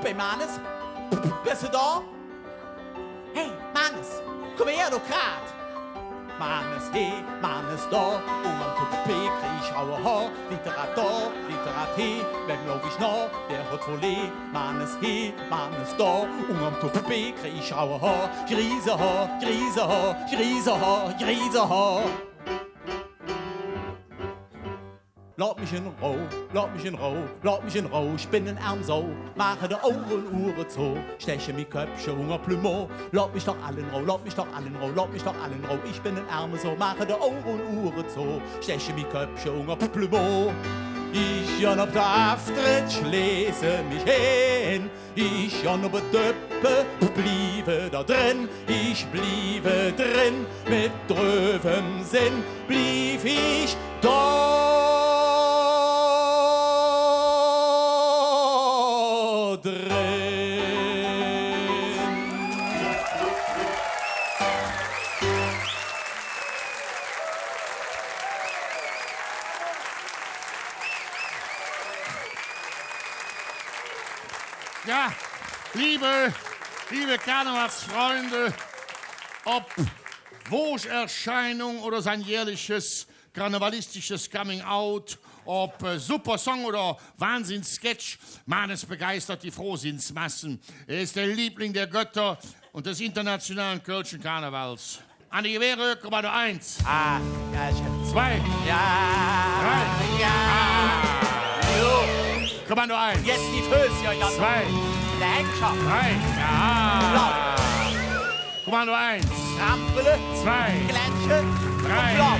Puppe, Mannes. Bist du da? Hey, Mannes, komm her, du Krat. Mannes, hey, Mannes da. Am Puppe krieg ich raue Haar. Literat da, Literat he. Wem lauf ich noch? Der hat wohl eh. Mannes, hey, Mannes da. Am Puppe krieg ich raue Haar. Griesehaar, Griesehaar, Griesehaar, Griesehaar. Laat mich in Ruhe, laat mich in Ruhe, laat mich in Ruhe. Ich bin ein Armsau, mache de Uhren zu. Steche mi Köpfchen, Hunger Plümo. Laat mich doch alle in Ruhe, laat mich doch alle in Ruhe, laat mich doch alle in Ruhe. Ich bin ein Armsau, mache de Uhren zu. Steche mi Köpfchen, Hunger Plümo. Ich jan op de Aftritt, schlese mich hin. Ich jan op de Döppe, bliebe da drin. Ich bliebe drin, mit drövem Sinn blieb ich da drin. Ja, liebe Karnevalsfreunde, ob Wocherscheinung oder sein jährliches karnevalistisches Coming-out, ob Supersong oder Wahnsinnssketch, Mannes begeistert die Frohsinnsmassen. Er ist der Liebling der Götter und des internationalen Kölschen Karnevals. An die Gewehre, Kommando 1. Ja, 2. Ja. 3. Ja. Kommando 1. Jetzt die Föschen, ja. 2. Der Henker. 3. Ja. Kommando 1. Rampele. 2. Gletsche. 3. Ja.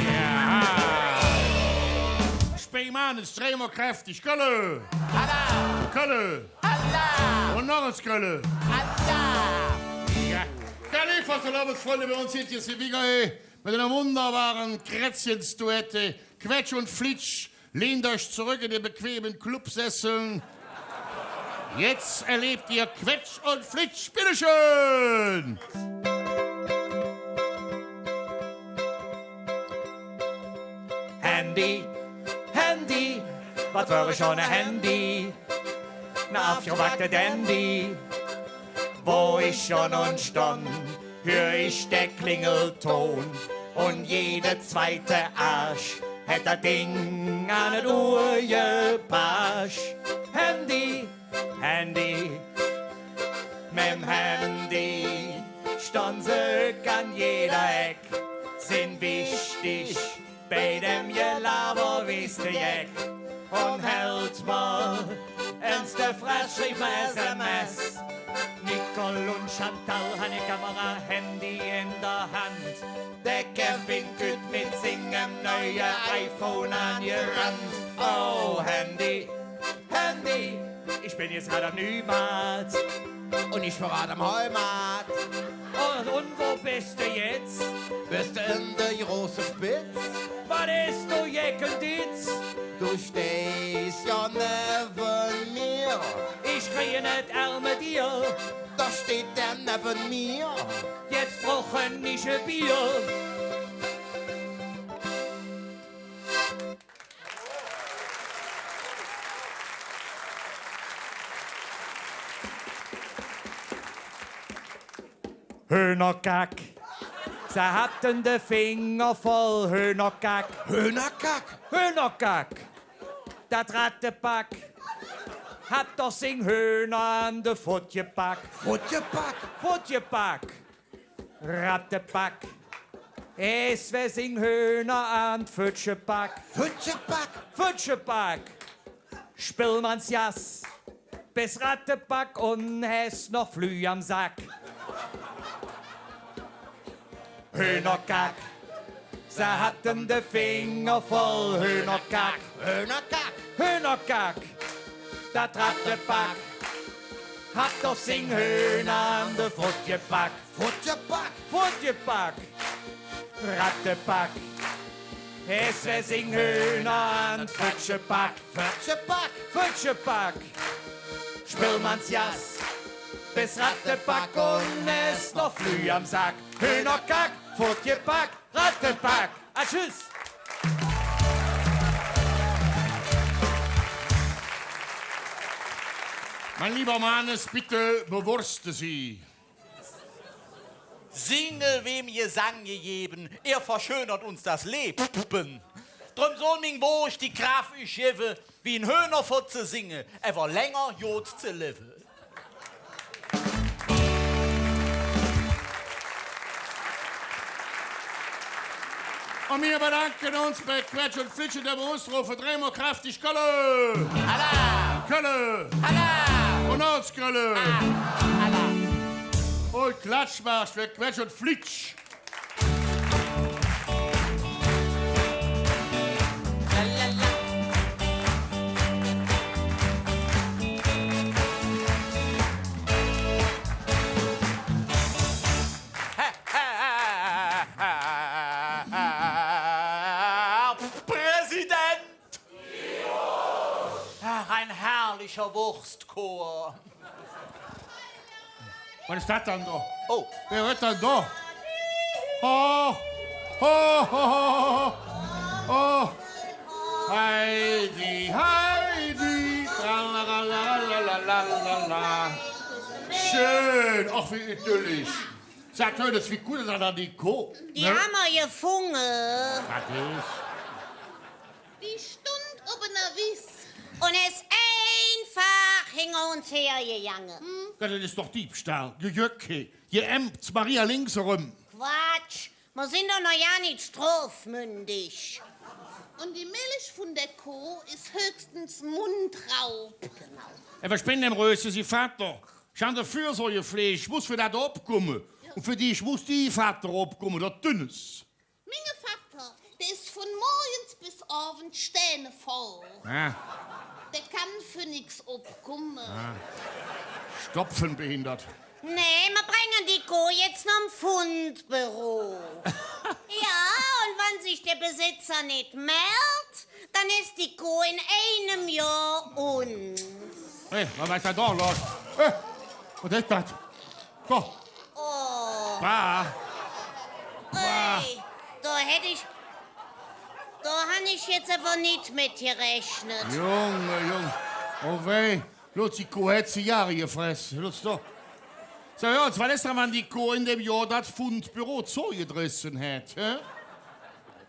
Speymanes, drehen wir kräftig. Kölle. Allah. Kölle. Allah. Und noch ein Kölle. Allah. Ja. Kalifas, Freunde, bei uns sind hier Sevilla mit einer wunderbaren Krätzchensduette. Quetsch und Flitsch. Lehnt euch zurück in den bequemen Clubsesseln. Jetzt erlebt ihr Quetsch und Flitsch. Bitteschön! Handy, Handy, was wäre schon ein Handy? Na, aufgewackte Dandy, wo ich schon und stand, hör ich der Klingelton und jede zweite Arsch hätt das Ding an der Uhr gepasst. Handy, Handy, mit'm Handy stand sie an jeder Eck, sind wichtig bei dem Gelaber, wisst ihr Jeck. Und hält mal ins der Fress, schrieb mal SMS. Nicole und Chantal haben eine Kamera, Handy in der Hand. Der Kevin kütt mit singem neuer iPhone angerannt. Oh, Handy, Handy, ich bin jetzt gerade am Nümat. Und ich verrate am Heumarkt. Und wo bist du jetzt? Bist du in der großen Spitz? Was ist du Jeckenditz? Du stehst ja neben mir. Ich kriege nicht Ärmel dir. Da steht der neben mir. Jetzt brauchen ich ein Bier. Hühnerkack. Sie hatten den Finger voll Hühnerkack. Hühnerkack? Hühnerkack. Das Rattenpack hat doch sing Hühner an den Futt gepackt. Futt gepackt? Futt gepackt. Rattenpack. Es wär sing Hühner an den Futt gepackt. Futt gepackt? Futt gepackt. Spielmanns Jass. Bis Rattenpack und es noch Flü am Sack. Hühnerkack, sie hatten den Finger voll Hühnerkack. Hühnerkack, Hühnerkack, das Rattenpack hat doch sing Hühner an den Futt gepackt. Futt gepackt, Futt gepackt, Rattenpack, es wär sing Hühner an den Futt gepackt. Futt gepackt, Futt gepackt, Spielmanns Jass. Bis Rattenpack und es noch Flü am Sack. Hühnerkack, Futt gepackt, Rattenpack. Ah, tschüss. Mein lieber Mannes, bitte bewurste Sie. Singe, wem ihr Sang gegeben, er verschönert uns das Leben. Drum soll min Bursch die Kraft ich gebe, wie ein Höhner vor zu singen, ever länger jod zu leben. Und wir bedanken uns bei Quetsch und Flitsch in der Berufsrufe. Drehen wir kräftig Kölle! Alla! Kölle! Alla! Und uns Kölle! Alla! Und Klatschmarsch für Quetsch und Flitsch! Herrlicher Wurstchor. Was ist das dann da? Oh. Wer wird dann da? Oh, oh, oh, oh, oh. Heidi, Heidi, tralalalalalalala. Schön, ach wie idyllisch. Sagt heute, das wie gut ist an die Co. Die haben wir gefunden. Was ist? Die stund oben der Wies. Und es einfach hinter uns hergegangen. Das ist doch Diebstahl. Gejöcke. Ihr Ämts Maria links herum. Quatsch. Wir sind doch noch ja nicht strafmündig. Und die Milch von der Kuh ist höchstens Mundraub. Genau. Was bin denn Röse, Sie Vater? Ich habe dafür so Fleisch. Ich muss für das abkommen. Ja. Und für dich muss die Vater abkommen, das Dünnes. Meine Vater, der ist von morgens bis abends Stähne voll. Ah. Der kann für nichts abkommen. Ah. Stopfen behindert. Nee, wir bringen die Kuh jetzt noch im Fundbüro. Ja, und wenn sich der Besitzer nicht meldet, dann ist die Kuh in einem Jahr uns. Hey, was ist da los? Hey, was ist das? So. Oh. Bah. Hey, da habe ich jetzt aber nicht mit gerechnet. Junge. Oh weh. Lutz, die Kuh hat sie Jahre gefressen. Lutz, doch. So, ja, und wann ist da, wann die Kuh in dem Jahr das Fundbüro zugerissen hat? He?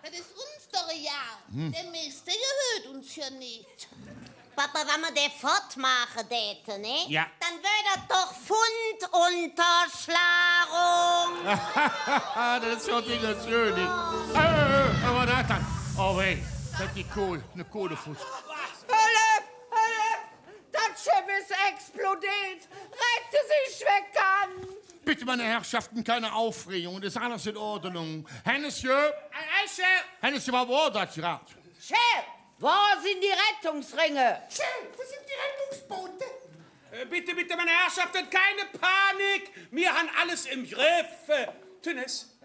Das ist uns doch ja. Der Mist, der gehört uns ja nicht. Papa, wenn wir den fortmachen täten, ne? Ja. Dann wäre das doch Fundunterschlagung. Das ist ja Dinge schön. Aber das dann. Oh weh, das ist die Kuh, eine Kohlefuß. Hölle! Das Schiff ist explodiert! Rette sich weg an! Bitte, meine Herrschaften, keine Aufregung, das ist alles in Ordnung. Hennesje! Hennesje, was war das gerade? Chef, wo sind die Rettungsringe? Chef, wo sind die Rettungsboote? Bitte, meine Herrschaften, keine Panik! Wir haben alles im Griff. Tünnes!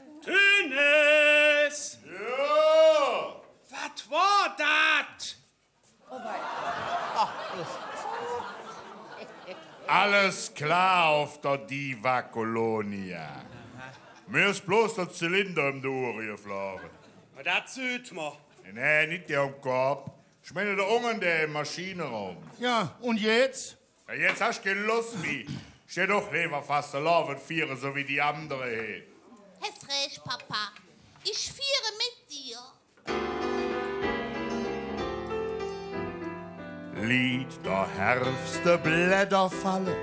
Ja! Was war das? Oh wei. Alles klar auf der Diva Colonia. Mir ist bloß der Zylinder im Ohr geflogen. Das sieht man. Nee, nicht der am Kopf. Ich meine der Ungen, der im Maschinenraum. Ja, und jetzt? Ja, jetzt hast du keine Lust mehr. Steh doch lieber fast laufen vieren, so wie die andere hier. Hast recht, Papa. Ich fiere mit dir. Lied der Herbste Blätter fallen,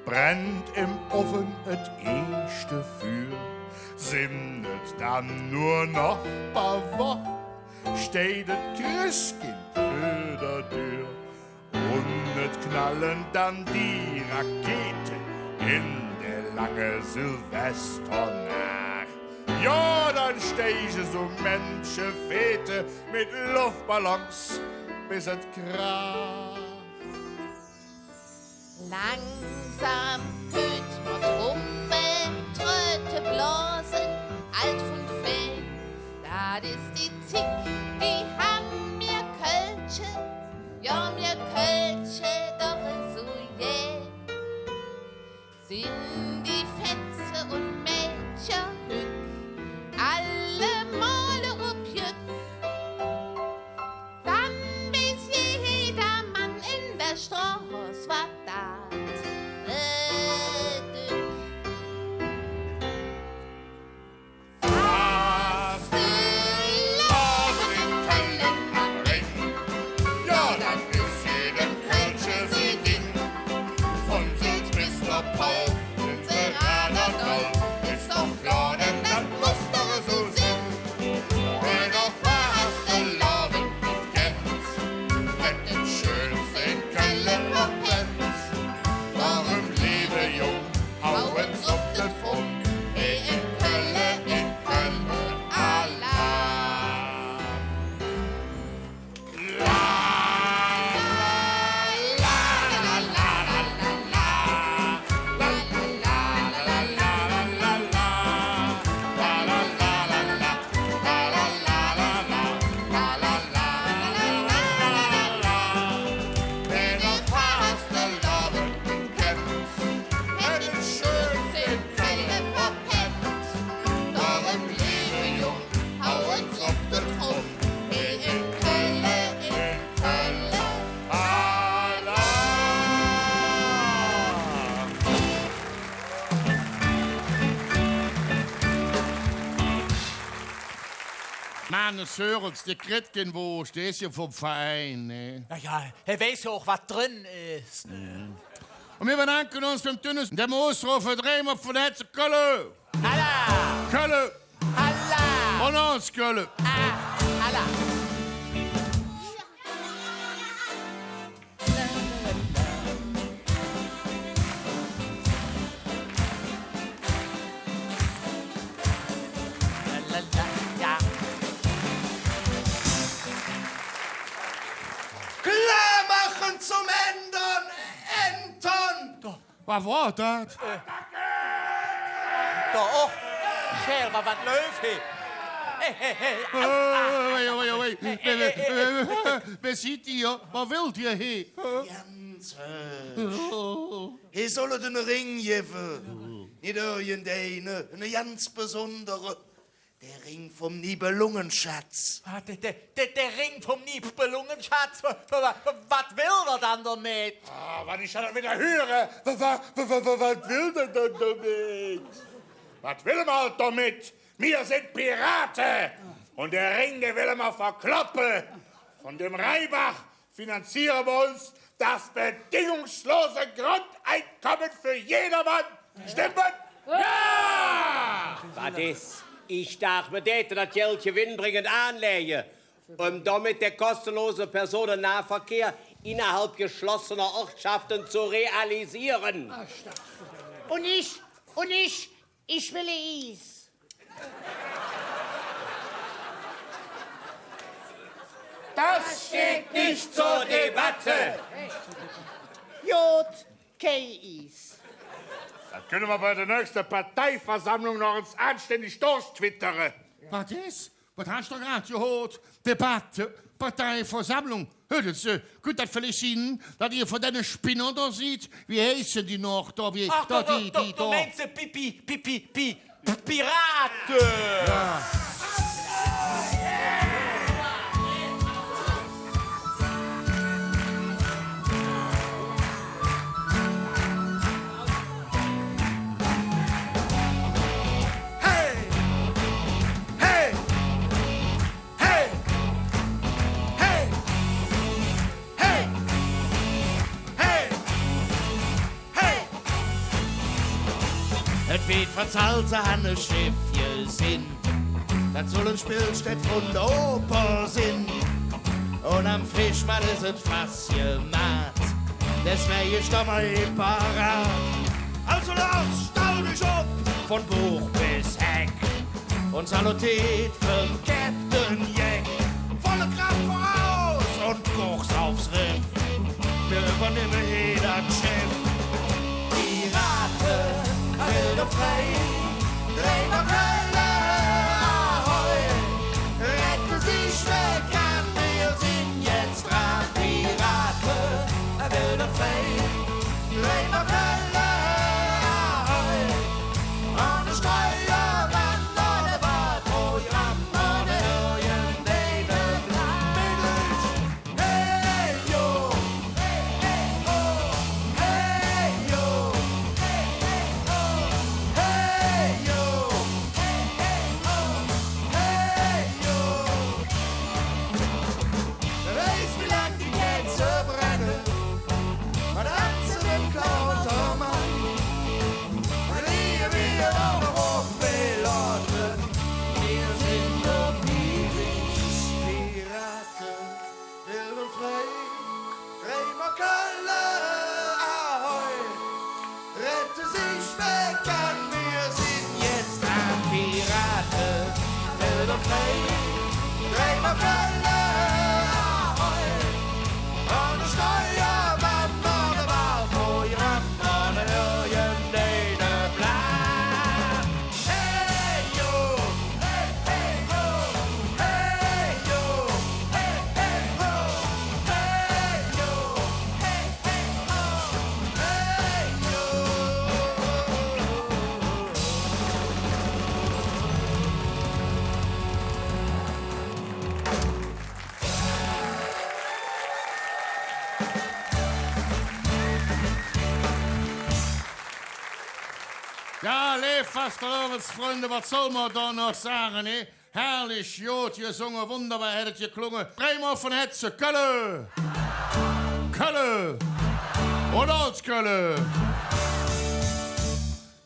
brennt im Ofen et erste Feuer, sinnet dann nur noch paar Wochen, steht et Christkind für der Tür und et knallen dann die Rakete in der lange Silvesternacht. Ja, dann steh ich so Menschenfete mit Luftballons bis es kracht. Langsam tönt man Trumpet, Tröte, Blasen, alt von Fell. Das ist die Zick, die haben mir Kölsche, ja mir Kölsche doch so jäh. Sind die Fetze und Mädchen hück, alle Male objück. Dann bis jeder Mann in der Straße war da. Hannes Hörens, der Kretkenwurst, der ist ja vom Verein, ne? Ja, er weiß ja auch, was drin ist. Und wir bedanken uns beim Tünnes, der Moosrohr für Dreimer von Hetze Kölle. Alla! Kölle! Alla! Und uns Kölle. Alla! Klar machen zum Ändern, Anton! Was war das? Da auch. Scherber, was läuft hier? Wer sieht ihr? Was wollt ihr hier? Ganz Hier soll den Ring geben. Nicht irgendeine, eine ganz besondere. Der Ring vom Nibelungenschatz. Der Ring vom Nibelungenschatz? Was will er dann damit? Was ich schon wieder höre, was will der denn damit? Was will man damit? Wir sind Piraten. Und der Ring, der will immer verkloppen. Von dem Reibach finanzieren wir uns das bedingungslose Grundeinkommen für jedermann. Stimmt? Ja! Was ist? Ich darf mir das Geld gewinnbringend anlegen, um damit der kostenlose Personennahverkehr innerhalb geschlossener Ortschaften zu realisieren. Und ich will Eis. Das steht nicht zur Debatte. Jod, kein Eis. Das können wir bei der nächsten Parteiversammlung noch uns anständig durchtwittern. Was ist? Was hast du gerade gehört? Debatte, Parteiversammlung. Hört es, gut, das vielleicht Ihnen, dass ihr von deinen Spinnern da seht. Wie heißen die noch? Da, wie, Ach, da, du meinst Piraten! Ja. Es wird verzahlte Handelsschiffje sind, das soll ein Spielstätt von der Oper sind. Und am Fischmann ist es fast gemacht, deswegen ist da mal parat. Also los, stell dich ab, von Buch bis Heck, und salutiert für Captain Jack. Volle Kraft voraus und Kurs aufs Riff, wir übernehmen hier das Schiff. Piraten! Wild und frei, Bremer Kölle, ahoi, rette sich weg an, wir sind jetzt dran, Piraten, wild und frei, Bremer Kölle, ahoi, ohne Steuermann, ohne Wahlprogramm, ohne irgendeinen Plan. Hey, yo, hey, oh, hey, yo. Ja, Fastelovens Freunde, was soll man da noch sagen, ne? Herrlich, Jod, gesungen, wunderbar hättet ihr geklungen. Dreimal von Hetze, Kölle! Kölle! Und Ortskölle!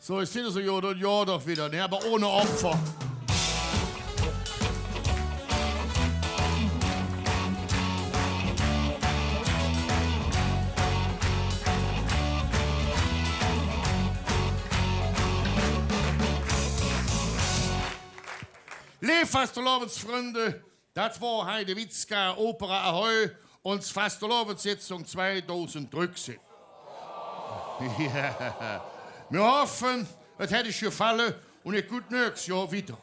So, ich sehe so Jod und Jod doch wieder, ne? Aber ohne Opfer. Fastelovensfreunde, das war Heide Witzka Opera Ahoi und Fastelovenssitzung 2013. Ja. Wir hoffen, es hätte gefallen und ich gut nächstes Jahr wieder.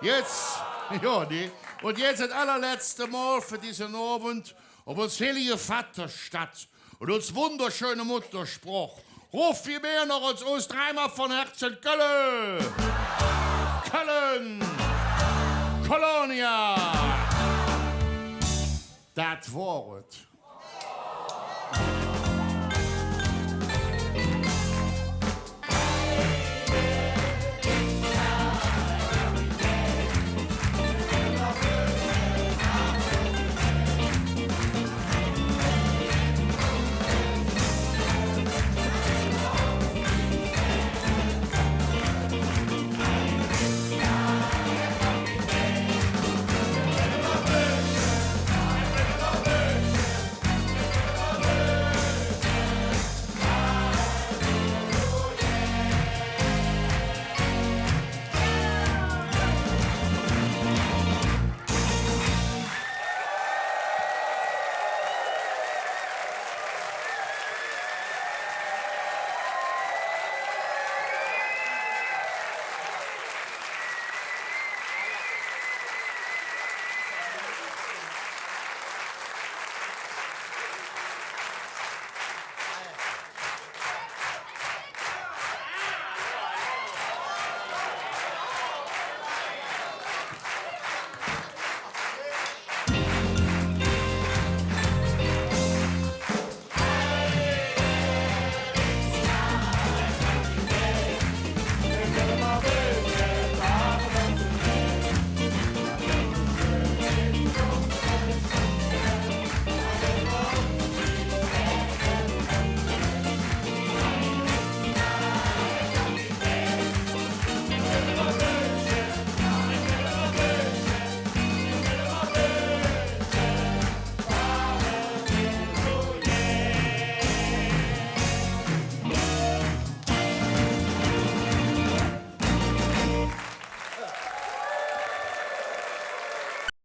Jetzt, ja, ne? Und jetzt das allerletzte Mal für diesen Abend auf uns heilige Vaterstadt und uns wunderschöne Mutterspruch. Ruf viel mehr noch als uns dreimal von Herzen Köln! Köln! Colonia! Das war